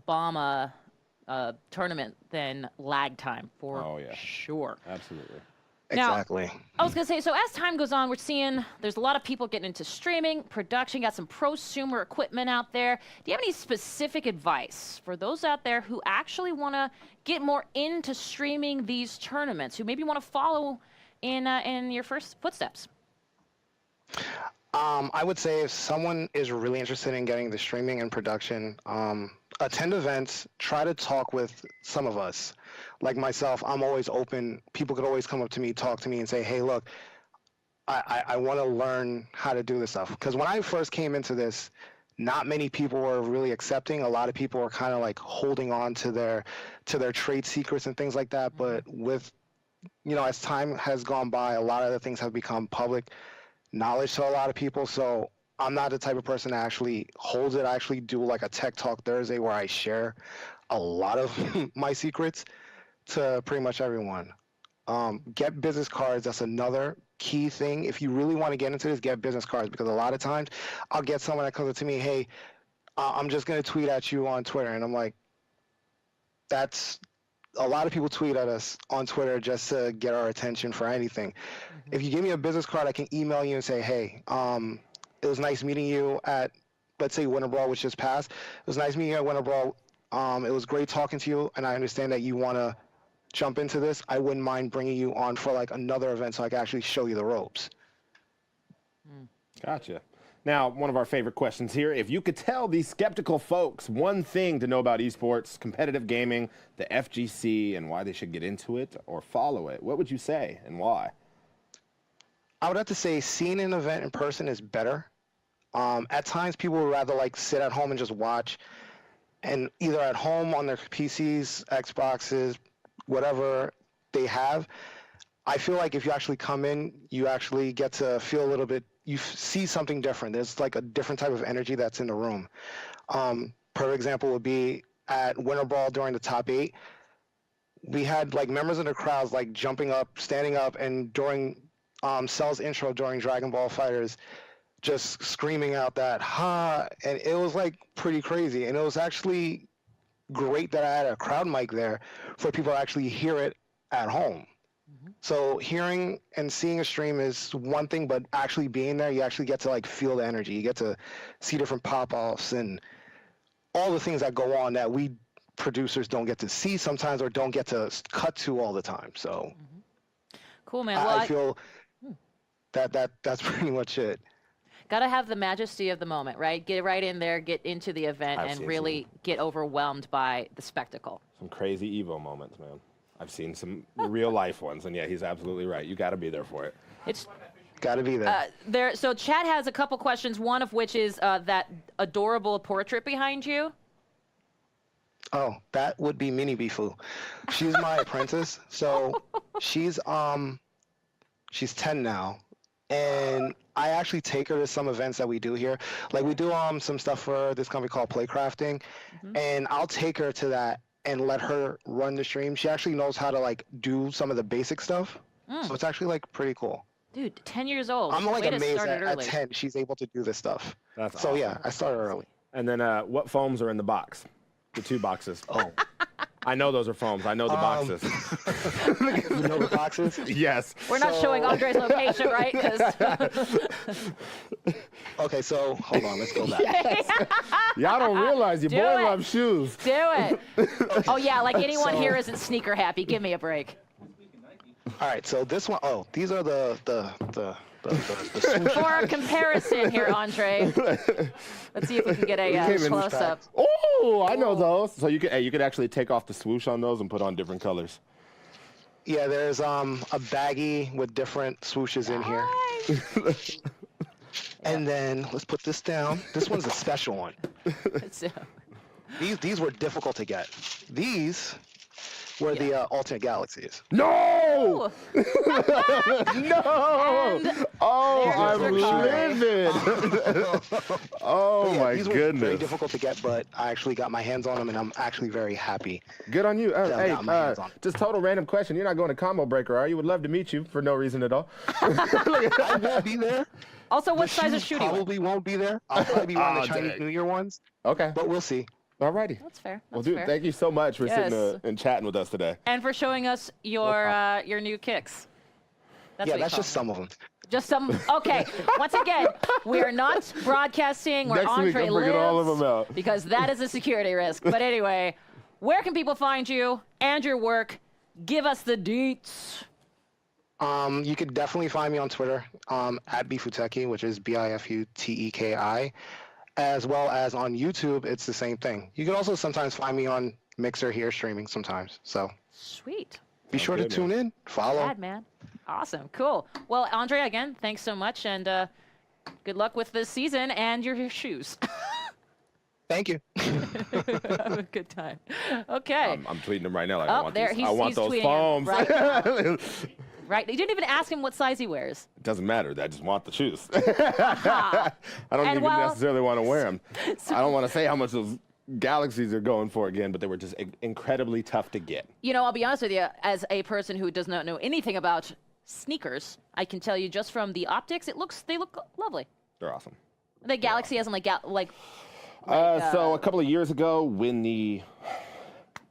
bomb a tournament than lag time, for sure. Absolutely. Now, Exactly. I was going to say, so as time goes on, we're seeing there's a lot of people getting into streaming, production, got some prosumer equipment out there. Do you have any specific advice for those out there who actually want to get more into streaming these tournaments, who maybe want to follow in your first footsteps? I would say if someone is really interested in getting the streaming and production, attend events, try to talk with some of us. Like myself, I'm always open. People could always come up to me, talk to me, and say, hey, look, I want to learn how to do this stuff. Because when I first came into this, not many people were really accepting. A lot of people were kind of like holding on to their trade secrets and things like that. But with, as time has gone by, a lot of the things have become public knowledge to a lot of people. So I'm not the type of person that actually holds it. I actually do like a Tech Talk Thursday where I share a lot of my secrets to pretty much everyone. Get business cards. That's another key thing. If you really want to get into this, get business cards, because a lot of times I'll get someone that comes up to me, hey, I'm just going to tweet at you on Twitter. And I'm like, that's a lot of people tweet at us on Twitter just to get our attention for anything. If you give me a business card, I can email you and say, hey, it was nice meeting you at, let's say, Winter Brawl, which just passed. It was nice meeting you at Winter Brawl. It was great talking to you, and I understand that you want to jump into this, I wouldn't mind bringing you on for like another event so I can actually show you the ropes. Gotcha. Now, one of our favorite questions here. If you could tell these skeptical folks one thing to know about esports, competitive gaming, the FGC, and why they should get into it or follow it, what would you say and why? I would have to say seeing an event in person is better. At times, people would rather like sit at home and just watch, and either at home on their PCs, Xboxes, whatever they have. I feel like if you actually come in, you actually get to feel a little bit, you see something different. There's like a different type of energy that's in the room. Per example would be at Winter Ball during the top 8, we had like members of the crowds like jumping up, standing up, and during Cell's intro during Dragon Ball Fighters, just screaming out that ha, and it was like pretty crazy. And it was actually great that I had a crowd mic there for people to actually hear it at home. So hearing and seeing a stream is one thing, but actually being there, you actually get to like feel the energy. You get to see different pop-offs and all the things that go on that we producers don't get to see sometimes or don't get to cut to all the time. So Cool, man. I feel that's pretty much it. Gotta have the majesty of the moment, right? Get right in there, get into the event, I've and seen really get overwhelmed by the spectacle. Some crazy Evo moments, man. I've seen some real life ones, and yeah, he's absolutely right. You got to be there for it. It's Got to be there. so chat has a couple questions, one of which is that adorable portrait behind you. Oh, that would be Mini Bifu. She's my apprentice. So she's 10 now. And I actually take her to some events that we do here. Like we do some stuff for this company called Playcrafting. And I'll take her to that and let her run the stream. She actually knows how to like do some of the basic stuff. So it's actually like pretty cool. Dude, 10 years old. I'm like Way to amazed start it at early. 10 she's able to do this stuff. That's So awesome. yeah, I started early. And then what foams are in the box? The 2 boxes. Oh, I know those are foams. I know the boxes. you know the boxes? Yes. We're not showing Andre's location, right? 'Cause Okay, so hold on, let's go back. Y'all don't realize your Do boy it. loves shoes. do it. Oh, yeah, like anyone So- here isn't sneaker happy. Give me a break. All right, so this one, oh, these are the swoosh. For a comparison here, Andre. Let's see if we can get a came in close up. Oh, I know those. So you could actually take off the swoosh on those and put on different colors. Yeah, there's a baggie with different swooshes in here. And then let's put this down. This one's a special one. So, These were difficult to get. These were the alternate galaxies. No! No! And Oh, there's I'm Rukari. livid. Oh, Yeah, my these were very goodness. difficult to get, but I actually got my hands on them, and I'm actually very happy. Good on you. Yeah, I got my hands on it. Just total random question. You're not going to Combo Breaker, are you? Would love to meet you for no reason at all. I won't be there. also, what The size of shoes shoe do you wear? probably won't be there. I'll probably be wearing Oh, the Chinese dang. New Year ones, Okay. but we'll see. All righty. That's fair. Well, That's dude, fair. thank you so much for sitting Yes. and chatting with us today. And for showing us your new kicks. That's Yeah, what you that's call just them. some of them. Just some. Okay. Once again, we are not broadcasting where Next week, Andre I'm bringing all of lives them out. because that is a security risk. But anyway, where can people find you and your work? Give us the deets. You could definitely find me on Twitter at Bifuteki, which is Bifuteki, as well as on YouTube. It's the same thing. You can also sometimes find me on Mixer here streaming sometimes. So Sweet. be sure to good, tune in, follow. Bad man. Awesome. Cool. Well, Andre, again, thanks so much, and good luck with this season and your shoes. Thank you. Have a good time. Okay. I'm tweeting them right now. Like, I Oh, want there these. he's, I want he's those tweeting foams. him right now. Right. You didn't even ask him what size he wears. It doesn't matter. I just want the shoes. I don't And even while- necessarily want to wear them. I don't want to say how much those galaxies are going for again, but they were just incredibly tough to get. You know, I'll be honest with you, as a person who does not know anything about sneakers, I can tell you just from the optics, they look lovely. They're awesome. The Galaxy hasn't like So a couple of years ago, when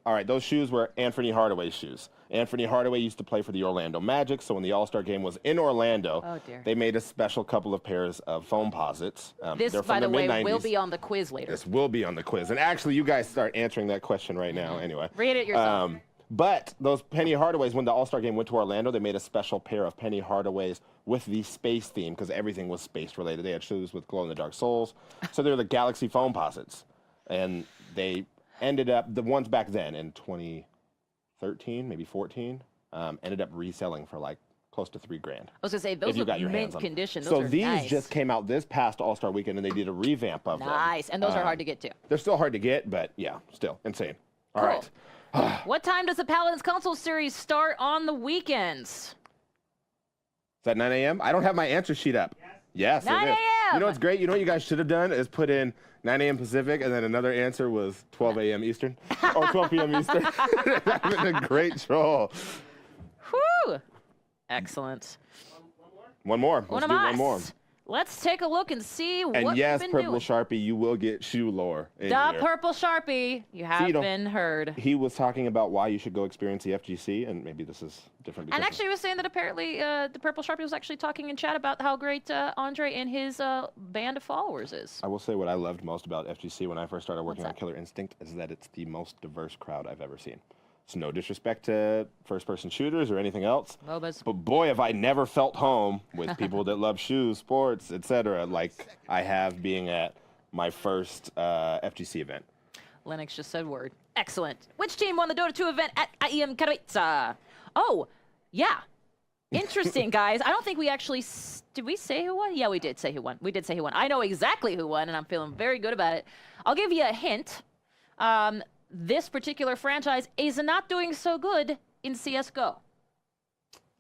all right, those shoes were Anthony Hardaway's shoes. Anthony Hardaway used to play for the Orlando Magic, so when the All-Star game was in Orlando, Oh, dear. they made a special couple of pairs of foam posits. this, they're from by the way, mid-90s. will be on the quiz later. This will be on the quiz. And actually, you guys start answering that question right now anyway. Read it yourself. But those Penny Hardaways, when the All-Star game went to Orlando, they made a special pair of Penny Hardaways with the space theme because everything was space related. They had shoes with glow-in-the-dark soles. So they were the Galaxy foam posits. And they ended up, the ones back then in 2013, maybe 14, ended up reselling for like close to $3,000. I was gonna say those look mint condition. Those so are these nice. just came out this past All-Star weekend, and they did a revamp of them. Nice, and those are hard to get to. They're still hard to get, but yeah, still insane. All right. What time does the Paladins Console Series start on the weekends? Is that 9 a.m.? I don't have my answer sheet up. Yes, 9 it is. a.m. You know what's great? You know what you guys should have done is put in 9 a.m. Pacific, and then another answer was 12 a.m. Eastern or 12 p.m. Eastern. That would have been a great troll. Whew. Excellent. One more. Let's do one more. Let's take a look and see what And yes, we've been Purple doing. Sharpie, you will get shoe lore. The Purple Sharpie, you have been heard. He was talking about why you should go experience the FGC, and maybe this is different. And actually, he was saying that apparently the Purple Sharpie was actually talking in chat about how great Andre and his band of followers is. I will say what I loved most about FGC when I first started working on Killer Instinct is that it's the most diverse crowd I've ever seen. It's no disrespect to first-person shooters or anything else, MOBAs. but boy, have I never felt home with people that love shoes, sports, etc., like I have being at my first FGC event. Lennox just said word. Excellent. Which team won the Dota 2 event at IEM Katowice? Oh, yeah. Interesting, guys. I don't think we actually... Did we say who won? Yeah, we did say who won. We did say who won. I know exactly who won, and I'm feeling very good about it. I'll give you a hint. This particular franchise is not doing so good in CSGO.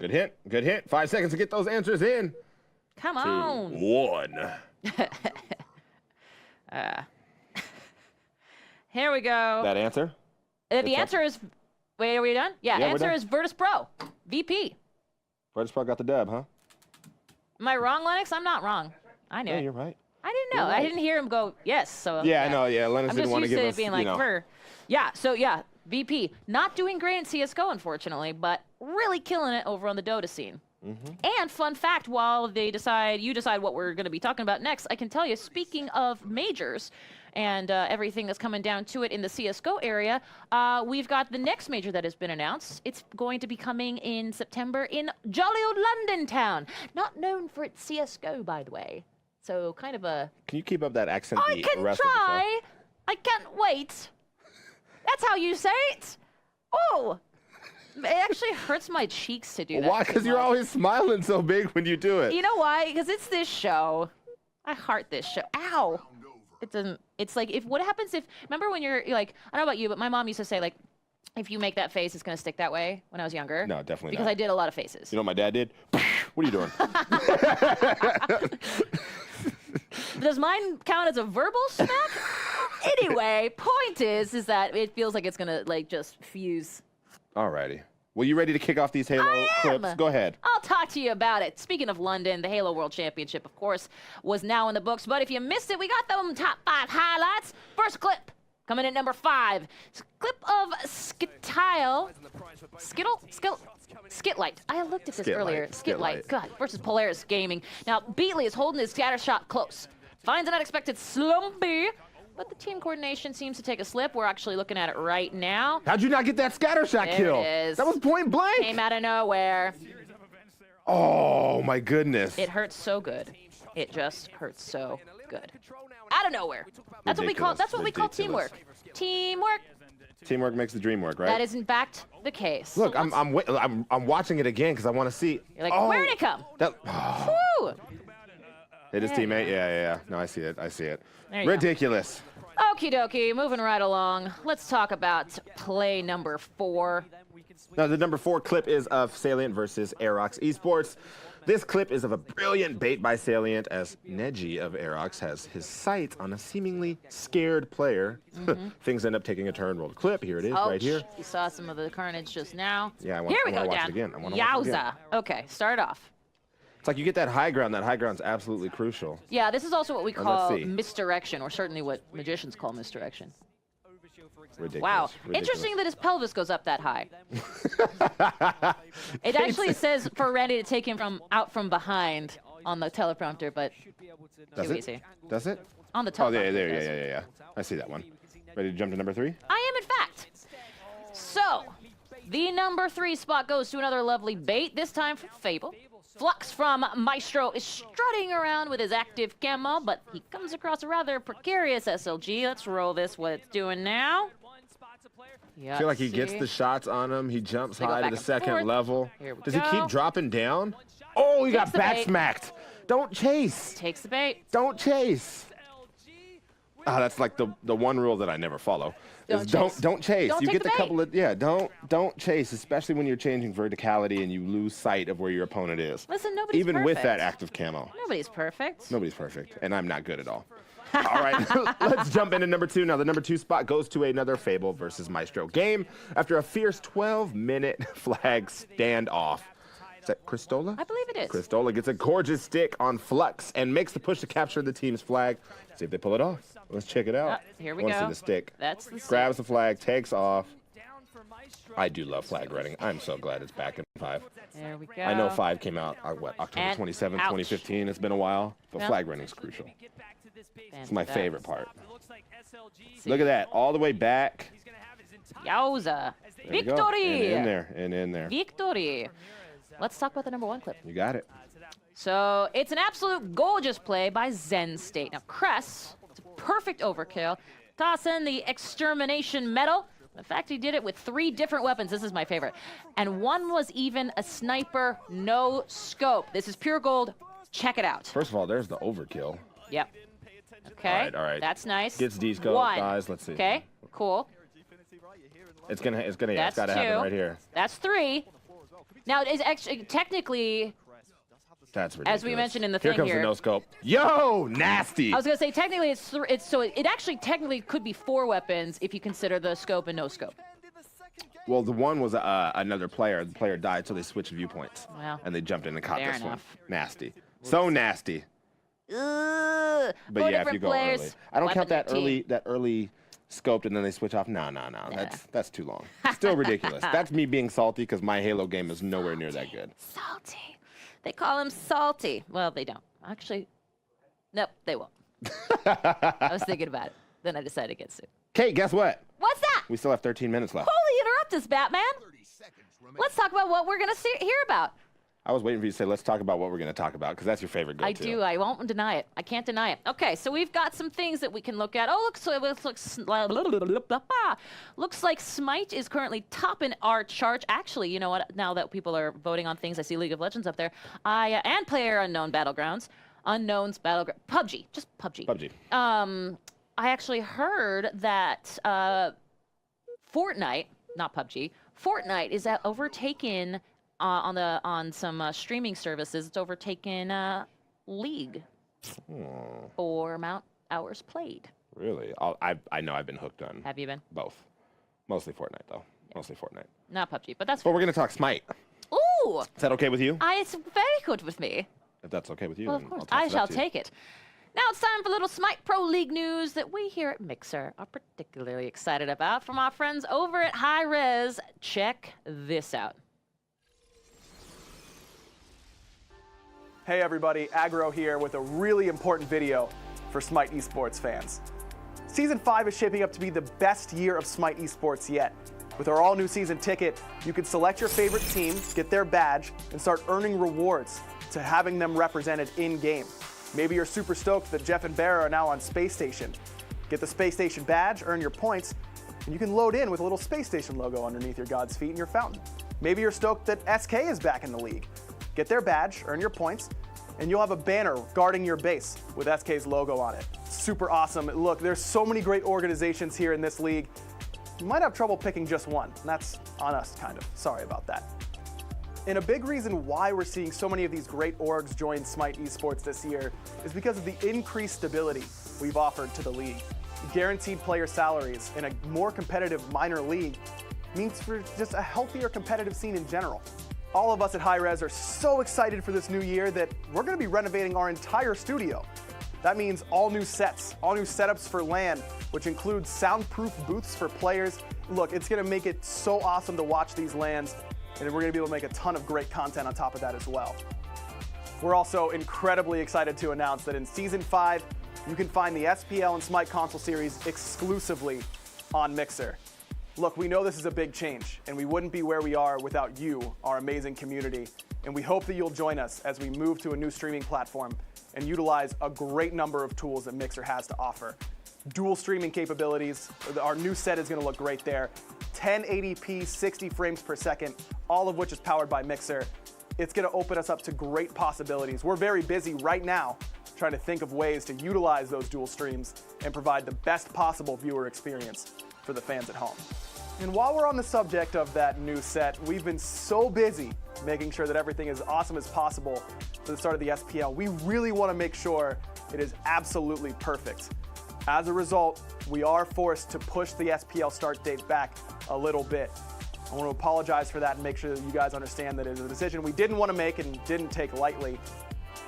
Good hint. Good hint. 5 seconds to get those answers in. Come on. 2, 1. Here we go. That answer? The answer is... Wait, are we done? Yeah, Yeah, we're answer done. is Virtus Pro. VP. Virtus Pro got the dub, huh? Am I wrong, Lennox? I'm not wrong. I knew Yeah, it. you're right. I didn't know. You're right. I didn't hear him go, yes. So Yeah, I know. Yeah, Lennox I'm didn't just want to used give to us, it being like, you know. "Brr." Yeah, so yeah, VP. Not doing great in CSGO, unfortunately, but really killing it over on the Dota scene. And fun fact, while you decide what we're going to be talking about next, I can tell you, speaking of majors and everything that's coming down to it in the CSGO area, we've got the next major that has been announced. It's going to be coming in September in jolly old London town. Not known for its CSGO, by the way. So kind of a... Can you keep up that accent? I can try. I can't wait. That's how you say it. Oh, it actually hurts my cheeks to do that. Why? Because you're always smiling so big when you do it. You know why? Because it's this show. I heart this show. Ow. It doesn't. It's like what happens if? Remember when you're like, I don't know about you, but my mom used to say like, if you make that face, it's gonna stick that way. When I was younger. No, definitely because not. I did a lot of faces. You know what my dad did? What are you doing? Does mine count as a verbal smack? Anyway, point is that it feels like it's gonna like just fuse. Alrighty. Well, you ready to kick off these Halo clips? Go ahead. I'll talk to you about it. Speaking of London, the Halo World Championship, of course, was now in the books. But if you missed it, we got them top 5 highlights. First clip, coming in number 5. It's a clip of Skitlight. I looked at this earlier. Skitlight. God, versus Polaris Gaming. Now, Beatley is holding his scatter shot close. Finds an unexpected slumpy. But the team coordination seems to take a slip. We're actually looking at it right now. How'd you not get that scatter shot kill? It is. That was point blank. Came out of nowhere. Oh my goodness. It hurts so good. It just hurts so good. Out of nowhere. That's what we call. That's what we call teamwork. Teamwork. Teamwork makes the dream work, right? That is in fact the case. Look, So I'm watching it again because I want to see. You're like, where did it come? Woo! Hit his teammate. Yeah. No, I see it. There you go. Ridiculous. Okie dokie, moving right along. Let's talk about play number 4. Now, the number 4 clip is of Salient versus Aerox Esports. This clip is of a brilliant bait by Salient as Neji of Aerox has his sight on a seemingly scared player. Things end up taking a turn. Roll the clip. Here it is, right here. You saw some of the carnage just now. Yeah, I Here we wanna go, watch Dan. it again. I wanna watch it again. Yowza. Okay, start off. It's like you get that high ground. That high ground's absolutely crucial. Yeah, this is also what we let's call see. misdirection, or certainly what magicians call misdirection. Ridiculous. Wow. Ridiculous. Interesting that his pelvis goes up that high. It actually says for Randy to take him out from behind on the teleprompter, but Does too it? easy. Does it? On the Oh, teleprompter. yeah. I see that one. Ready to jump to number 3? I am, in fact. So, The number 3 spot goes to another lovely bait, this time from Fable. Flux from Maestro is strutting around with his active camo, but he comes across a rather precarious SLG. Let's roll this, what it's doing now. I feel like he gets the shots on him. He jumps They go high back to the and second forth. level. Here we Does he go. keep dropping down? Oh, he got Takes the back bait. smacked. Don't chase. Takes the bait. Don't chase. That's like the one rule that I never follow. Is don't chase. Don't You take get the the bait. couple of don't chase, especially when you're changing verticality and you lose sight of where your opponent is. Listen, nobody's Even perfect. with that active camo. Nobody's perfect. Nobody's perfect, and I'm not good at all. All right, let's jump into number 2 now. The number 2 spot goes to another Fable versus Maestro game after a fierce 12-minute flag standoff. Is that Cristola? I believe it is. Cristola gets a gorgeous stick on Flux and makes the push to capture the team's flag. See if they pull it off. Let's check it out. Here we I wanna go. see the stick. That's the stick. Grabs the flag, takes off. I do love flag running. I'm so glad it's back in 5. There we go. I know 5 came out, October And 27, ouch. 2015. It's been a while, but Yeah. flag running is crucial. It's my Fantastic. favorite part. Look at that, all the way back. Yowza. There we go. Victory. And in there, and in there. Victory. Let's talk about the number 1 clip. You got it. So it's an absolute gorgeous play by Zen State. Now Cress, it's a perfect overkill. Toss in the extermination medal. In fact, he did it with 3 different weapons. This is my favorite. And one was even a sniper, no scope. This is pure gold. Check it out. First of all, there's the overkill. Yep. Okay. All right. That's nice. Gets D-scope, 1. guys. Let's see. Okay. Cool. It's gonna, yeah, That's it's gotta 2. happen right here. That's 3. Now, it's actually technically, That's ridiculous. as we mentioned in the Here thing comes here. the no scope. Yo, nasty. I was gonna say technically it actually technically could be 4 weapons if you consider the scope and no scope. Well, the one was another player. The player died, so they switched viewpoints. Wow. And they jumped in and caught Fair this enough. one. Nasty. So nasty. Ugh. But 4 yeah, if different you go players, early. I don't count weapon that their team. early scoped and then they switch off. No. That's too long. Still ridiculous. That's me being salty because my Halo game is nowhere near that good. Salty. They call him salty. Well, they don't. Actually, nope, they won't. I was thinking about it. Then I decided against it. Kate, guess what? What's that? We still have 13 minutes left. Holy interrupt us, Batman. Let's talk about what we're going to hear about. I was waiting for you to say, let's talk about what we're going to talk about, because that's your favorite go-to. I do. I won't deny it. I can't deny it. Okay, so we've got some things that we can look at. Oh, looks like Smite is currently topping our chart. Actually, you know what? Now that people are voting on things, I see League of Legends up there. And PlayerUnknown Battlegrounds. Unknown's Battleground. PUBG. Just PUBG. PUBG. I actually heard that Fortnite, not PUBG, Fortnite is overtaken on some streaming services. It's overtaken League for amount hours played. Really? I know I've been hooked on Have you been? both. Mostly Fortnite, though. Mostly Fortnite. Not PUBG, but that's. But we're going to talk Smite. Ooh! Is that okay with you? It's very good with me. If that's okay with you, Well, of then course. I'll toss I it shall up to you. take it. Now it's time for a little Smite Pro League news that we here at Mixer are particularly excited about from our friends over at High Res. Check this out. Hey everybody, Agro here with a really important video for Smite Esports fans. Season 5 is shaping up to be the best year of Smite Esports yet. With our all-new season ticket, you can select your favorite team, get their badge, and start earning rewards to having them represented in-game. Maybe you're super stoked that Jeff and Bear are now on Space Station. Get the Space Station badge, earn your points, and you can load in with a little Space Station logo underneath your God's feet in your fountain. Maybe you're stoked that SK is back in the league. Get their badge, earn your points, and you'll have a banner guarding your base with SK's logo on it. Super awesome. Look, there's so many great organizations here in this league. You might have trouble picking just one, and that's on us, kind of. Sorry about that. And a big reason why we're seeing so many of these great orgs join Smite Esports this year is because of the increased stability we've offered to the league. Guaranteed player salaries in a more competitive minor league means for just a healthier competitive scene in general. All of us at High Res are so excited for this new year that we're going to be renovating our entire studio. That means all new sets, all new setups for LAN, which includes soundproof booths for players. Look, it's going to make it so awesome to watch these LANs, and we're going to be able to make a ton of great content on top of that as well. We're also incredibly excited to announce that in Season 5, you can find the SPL and Smite console series exclusively on Mixer. Look, we know this is a big change, and we wouldn't be where we are without you, our amazing community. And we hope that you'll join us as we move to a new streaming platform and utilize a great number of tools that Mixer has to offer. Dual streaming capabilities, our new set is gonna look great there. 1080p, 60 frames per second, all of which is powered by Mixer. It's gonna open us up to great possibilities. We're very busy right now trying to think of ways to utilize those dual streams and provide the best possible viewer experience for the fans at home. And while we're on the subject of that new set, we've been so busy making sure that everything is awesome as possible for the start of the SPL. We really want to make sure it is absolutely perfect. As a result, we are forced to push the SPL start date back a little bit. I want to apologize for that and make sure that you guys understand that it is a decision we didn't want to make and didn't take lightly.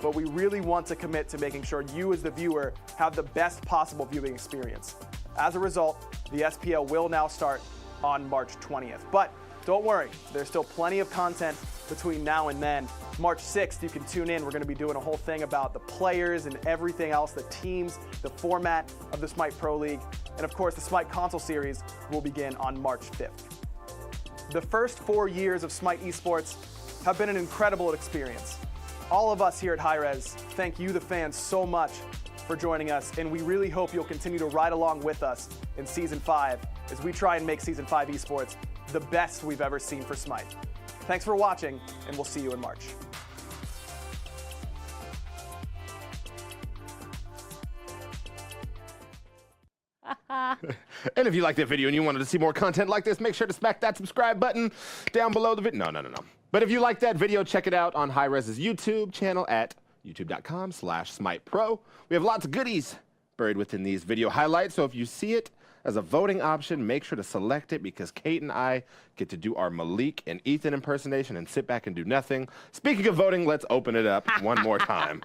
But we really want to commit to making sure you as the viewer have the best possible viewing experience. As a result, the SPL will now start on March 20th. But don't worry, there's still plenty of content between now and then. March 6th, you can tune in. We're going to be doing a whole thing about the players and everything else, the teams, the format of the Smite Pro League. And of course, the Smite console series will begin on March 5th. The first 4 years of Smite Esports have been an incredible experience. All of us here at Hi-Rez thank you, the fans, so much for joining us, and we really hope you'll continue to ride along with us in Season 5 as we try and make Season 5 Esports the best we've ever seen for Smite. Thanks for watching, and we'll see you in March. And if you liked that video and you wanted to see more content like this, make sure to smack that subscribe button down below the video. No. But if you like that video, check it out on Hi-Rez's YouTube channel at youtube.com/SmitePro. We have lots of goodies buried within these video highlights, so if you see it as a voting option, make sure to select it because Kate and I get to do our Malik and Ethan impersonation and sit back and do nothing. Speaking of voting, let's open it up one more time.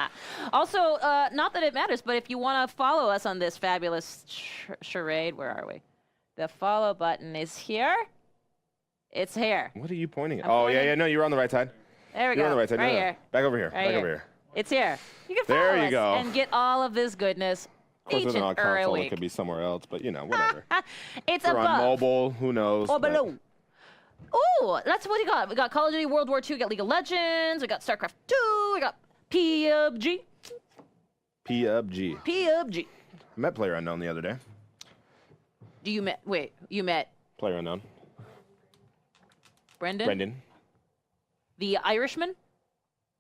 Also, not that it matters, but if you want to follow us on this fabulous charade, where are we? The follow button is here. It's here. What are you pointing at? I'm Oh, pointing. yeah, no, you're on the right side. There we go. You're on the right side. Right No. here. Back over here. Right Back here. over here. It's here. You can follow There you us go. and get all of this goodness Of course, each it's on a and every console. It week. could be somewhere else, but you know, whatever. It's Or above. on mobile, who knows? Or but- below. Ooh, that's what we got. We got Call of Duty World War II, we got League of Legends, we got StarCraft 2, we got PUBG. PUBG. PUBG. I met PlayerUnknown the other day. You met PlayerUnknown. Brendan? The Irishman?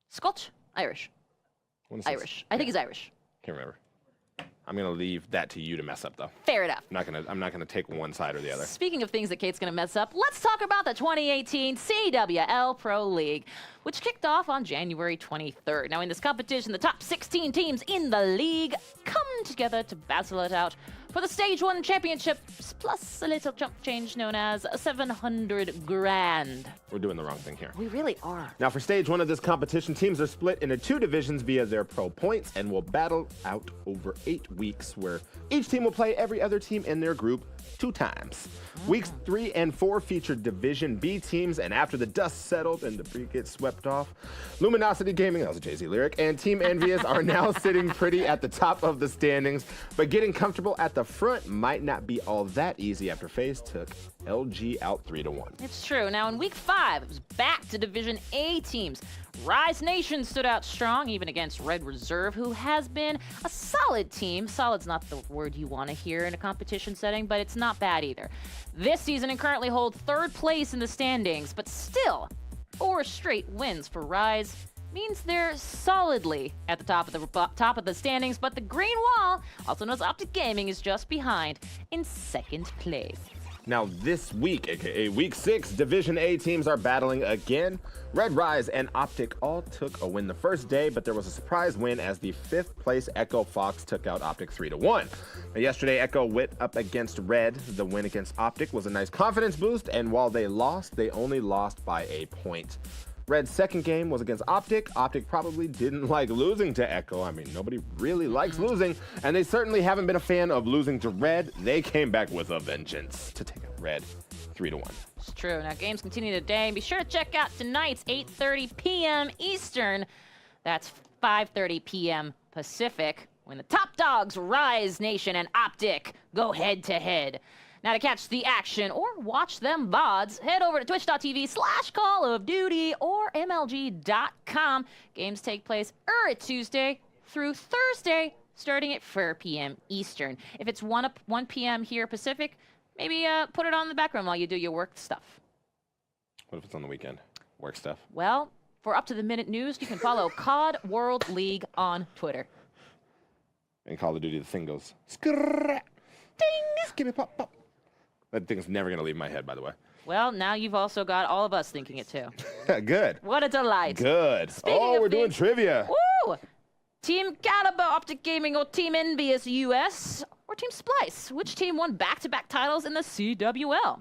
Scotch? Irish. What is this? Irish. I think he's Irish. Can't remember. I'm gonna leave that to you to mess up, though. Fair enough. I'm not gonna take one side or the other. Speaking of things that Kate's going to mess up, let's talk about the 2018 CWL Pro League, which kicked off on January 23rd. Now, in this competition, the top 16 teams in the league come together to battle it out for the Stage 1 championships, plus a little jump change known as 700 grand. We're doing the wrong thing here. We really are. Now, for stage 1 of this competition, teams are split into 2 divisions via their pro points and will battle out over 8 weeks, where each team will play every other team in their group 2 times. Weeks 3 and 4 featured Division B teams, and after the dust settled and debris gets swept off, Luminosity Gaming, that was a Jay-Z lyric, and Team Envious are now sitting pretty at the top of the standings, but getting comfortable at the front might not be all that easy after FaZe took LG out 3-1. It's true. Now, in week 5, it was back to Division A teams. Rise Nation stood out strong, even against Red Reserve, who has been a solid team. Solid's not the word you want to hear in a competition setting, but it's not bad either. This season, and currently hold 3rd place in the standings, but still, 4 straight wins for Rise means they're solidly at the top of the standings, but the Green Wall, also known as Optic Gaming, is just behind in 2nd place. Now this week, aka week 6, Division A teams are battling again. Red Rise and Optic all took a win the first day, but there was a surprise win as the 5th place Echo Fox took out Optic 3-1. Now, yesterday, Echo went up against Red. The win against Optic was a nice confidence boost, and while they lost, they only lost by a point. Red's second game was against Optic. Optic probably didn't like losing to Echo. I mean, nobody really likes losing, and they certainly haven't been a fan of losing to Red. They came back with a vengeance to take out Red 3-1. It's true. Now, games continue today. Be sure to check out tonight's 8:30 p.m. Eastern. That's 5:30 p.m. Pacific, when the top dogs, Rise Nation and Optic, go head-to-head. Now to catch the action or watch them VODs, head over to twitch.tv/Call of Duty or MLG.com. Games take place Tuesday through Thursday, starting at 4 p.m. Eastern. If it's 1 p.m. here Pacific, maybe put it on in the background while you do your work stuff. What if it's on the weekend? Work stuff. Well, for up-to-the-minute news, you can follow COD World League on Twitter. In Call of Duty, the thing goes, skrrrr, ding, skibby pop pop. That thing's never going to leave my head, by the way. Well, now you've also got all of us thinking it too. Good. What a delight. Good. Speaking of we're doing things- trivia. Woo! Team Caliber Optic Gaming or Team Envious US or Team Splice? Which team won back-to-back titles in the CWL?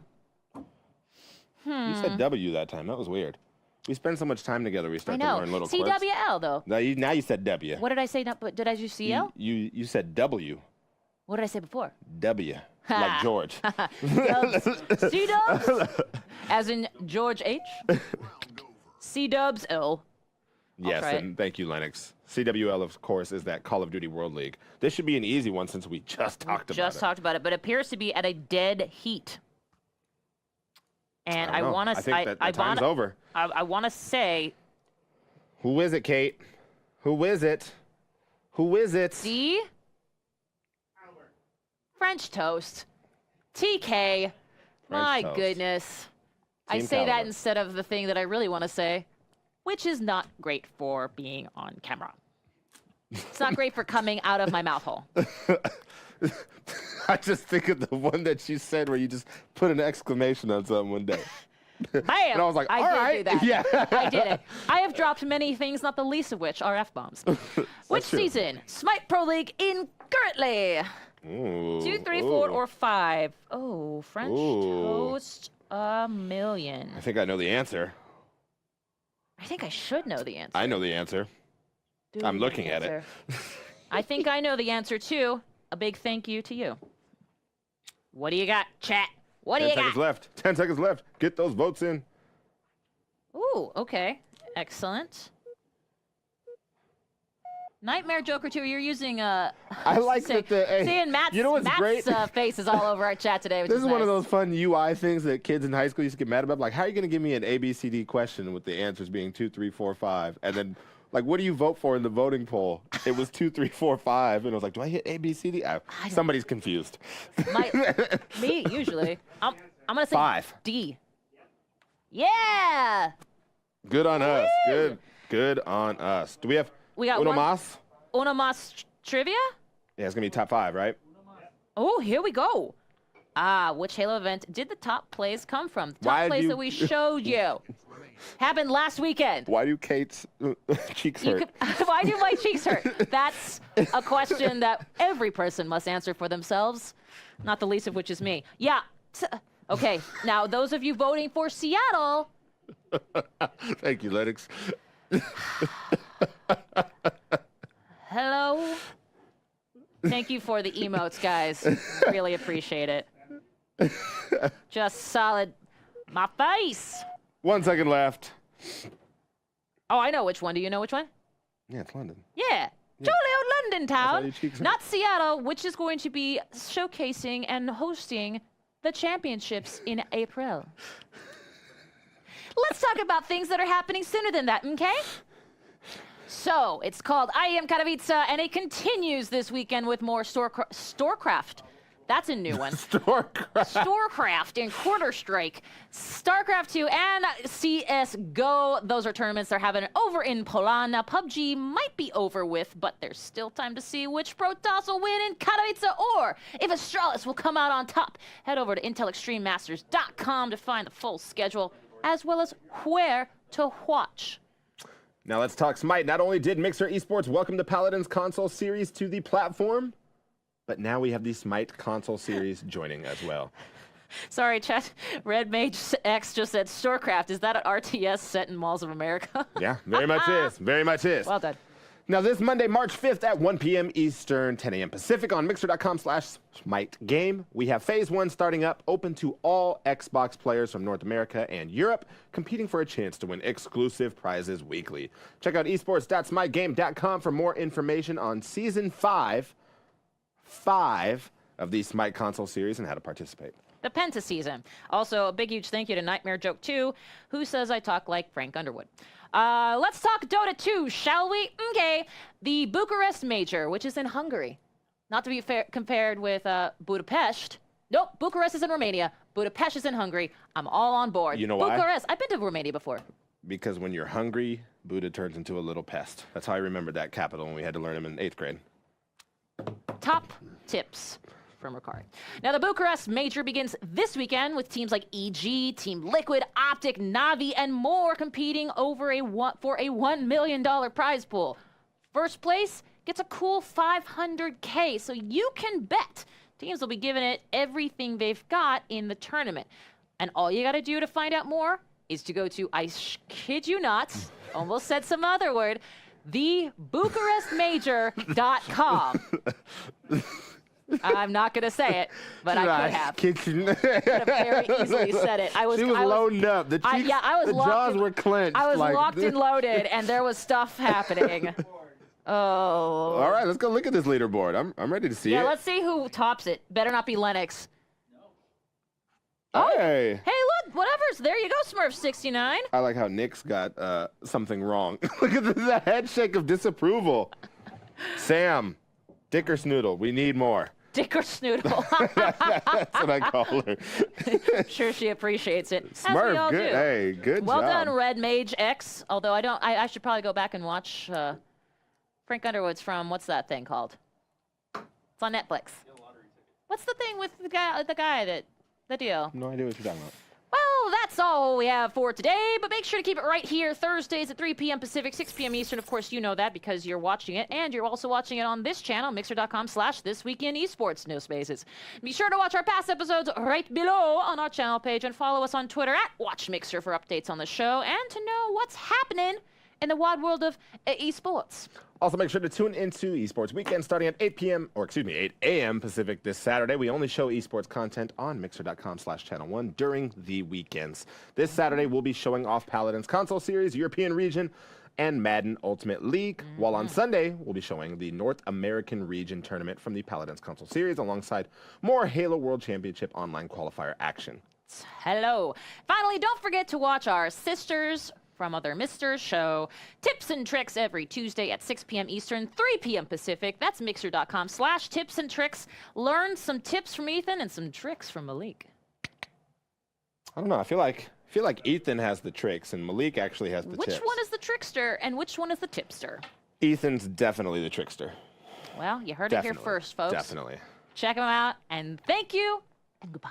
You said W that time. That was weird. We spend so much time together, we I start to know. learn little quirks. CWL, though. Now you said W. What did I say? Did I do CL? You said W. What did I say before? W. Like George. C-Dubs? As in George H? C-Dubs L. Yes, try it. and thank you, Lennox. CWL, of course, is that Call of Duty World League. This should be an easy one since we just talked about it. But it appears to be at a dead heat. And I don't know. want to I think that time's over. I want to say Who is it, Kate? Who is it? Who is it? D. French toast. TK. My toast. goodness. I Team say that Caliber. instead of the thing that I really want to say, which is not great for being on camera. It's not great for coming out of my mouth hole. I just think of the one that you said where you just put an exclamation on something one day. Bam! And I was like, all right. did do that. Yeah. I did it. I have dropped many things, not the least of which are F-bombs. Which true. season? Smite Pro League in currently. Ooh, 2, 3, 4, ooh. or 5. Oh, French Ooh. toast a million. I think I know the answer. I think I should know the answer. I know the answer. Do I'm you know looking the at it. answer? I think I know the answer too. A big thank you to you. What do you got, chat? What do 10 you seconds got? left. 10 seconds left. Get those votes in. Ooh, okay. Excellent. Nightmare Joker 2, you're using I like that the. Hey, seeing Matt's, you know what's Matt's great? face is all over our chat today, which This is is one of nice. those fun UI things that kids in high school used to get mad about. Like, how are you going to give me an ABCD question with the answers being 2, 3, 4, 5? And then, like, what do you vote for in the voting poll? It was 2, 3, 4, 5. And it was like, do I hit ABCD? Somebody's confused. Me, usually. I'm going to say 5. D. Yeah! Good on us. Good on us. Do we have got Uno one- Mas? Uno Mas trivia? Yeah, it's going to be top 5, right? Oh, here we go. Which Halo event did the top plays come from? The top Why plays do- that we showed you. Happened last weekend. Why do Kate's cheeks hurt? Why do my cheeks hurt? That's a question that every person must answer for themselves, not the least of which is me. Yeah. Okay, now those of you voting for Seattle. Thank you, Lennox. Hello. Thank you for the emotes, guys. Really appreciate it. Just solid. My face. 1 second left. Oh, I know which one. Do you know which one? Yeah, it's London. Yeah. Jolly old London why town. your cheeks hurt. Not Seattle, which is going to be showcasing and hosting the championships in April. Let's talk about things that are happening sooner than that, okay? So, it's called I Am Katowice, and it continues this weekend with more Storecraft. That's a new one. Storecraft and Quarter Strike, StarCraft 2, and CSGO. Those are tournaments they're having over in Poland. Now, PUBG might be over with, but there's still time to see which Protoss will win in Katowice, or if Astralis will come out on top. Head over to intelextrememasters.com to find the full schedule, as well as where to watch. Now let's talk Smite. Not only did Mixer Esports welcome the Paladins console series to the platform, but now we have the Smite console series joining as well. Sorry, chat. Red Mage X just said Storecraft. Is that an RTS set in Malls of America? Yeah, very much is. Very much is. Well done. Now this Monday, March 5th at 1 p.m. Eastern, 10 a.m. Pacific on Mixer.com/Smite Game. We have Phase 1 starting up, open to all Xbox players from North America and Europe, competing for a chance to win exclusive prizes weekly. Check out esports.smitegame.com for more information on Season 5 of the Smite console series and how to participate. the Penta season. Also, a big, huge thank you to Nightmare Joke 2, who says I talk like Frank Underwood. Let's talk Dota 2, shall we? Okay. The Bucharest Major, which is in Hungary. Not to be compared with Budapest. Nope, Bucharest is in Romania. Budapest is in Hungary. I'm all on board. You know why? Bucharest. I've been to Romania before. Because when you're hungry, Buda turns into a little pest. That's how I remembered that capital when we had to learn him in 8th grade. Top tips from Rukari. Now, the Bucharest Major begins this weekend with teams like EG, Team Liquid, Optic, Navi, and more competing over for a $1 million prize pool. First place gets a cool $500K, so you can bet teams will be giving it everything they've got in the tournament. And all you got to do to find out more is to go to, I kid you not, almost said some other word, thebucharestmajor.com. I'm not going to say it, but I could have. Could have very easily said it. She was loading up. The jaws were clenched. I was locked and loaded, and there was stuff happening. Oh. All right, let's go look at this leaderboard. I'm ready to see it. Yeah, let's see who tops it. Better not be Lennox. Oh. Hey, look, whatever's. There you go, Smurf69. I like how Nick's got something wrong. Look at the head shake of disapproval. Sam, Dickersnoodle, we need more. Dickersnoodle. That's what I call her. I'm sure she appreciates it. Smurf, as we all good. Do. Hey, good well job. Well done, Red Mage X. Although I should probably go back and watch Frank Underwood's from, what's that thing called? It's on Netflix. What's the thing with the guy the deal? No idea what you're talking about. Well, that's all we have for today, but make sure to keep it right here Thursdays at 3 p.m. Pacific, 6 p.m. Eastern. Of course, you know that because you're watching it, and you're also watching it on this channel, mixer.com/thisweekinesports, no spaces. Be sure to watch our past episodes right below on our channel page and follow us on Twitter at WatchMixer for updates on the show and to know what's happening in the wide world of esports. Also, make sure to tune into Esports Weekend starting at 8 a.m. Pacific this Saturday. We only show esports content on mixer.com/channel1 during the weekends. This Saturday, we'll be showing off Paladins Console Series, European Region, and Madden Ultimate League, while on Sunday, we'll be showing the North American Region Tournament from the Paladins Console Series alongside more Halo World Championship online qualifier action. Hello. Finally, don't forget to watch our sisters from Other Misters show, Tips and Tricks, every Tuesday at 6 p.m. Eastern, 3 p.m. Pacific. That's mixer.com/tips and tricks. Learn some tips from Ethan and some tricks from Malik. I don't know. I feel like Ethan has the tricks and Malik actually has the tips. Which one is the trickster and which one is the tipster? Ethan's definitely the trickster. Well, you heard it here first, folks. Definitely. Check him out, and thank you, and goodbye.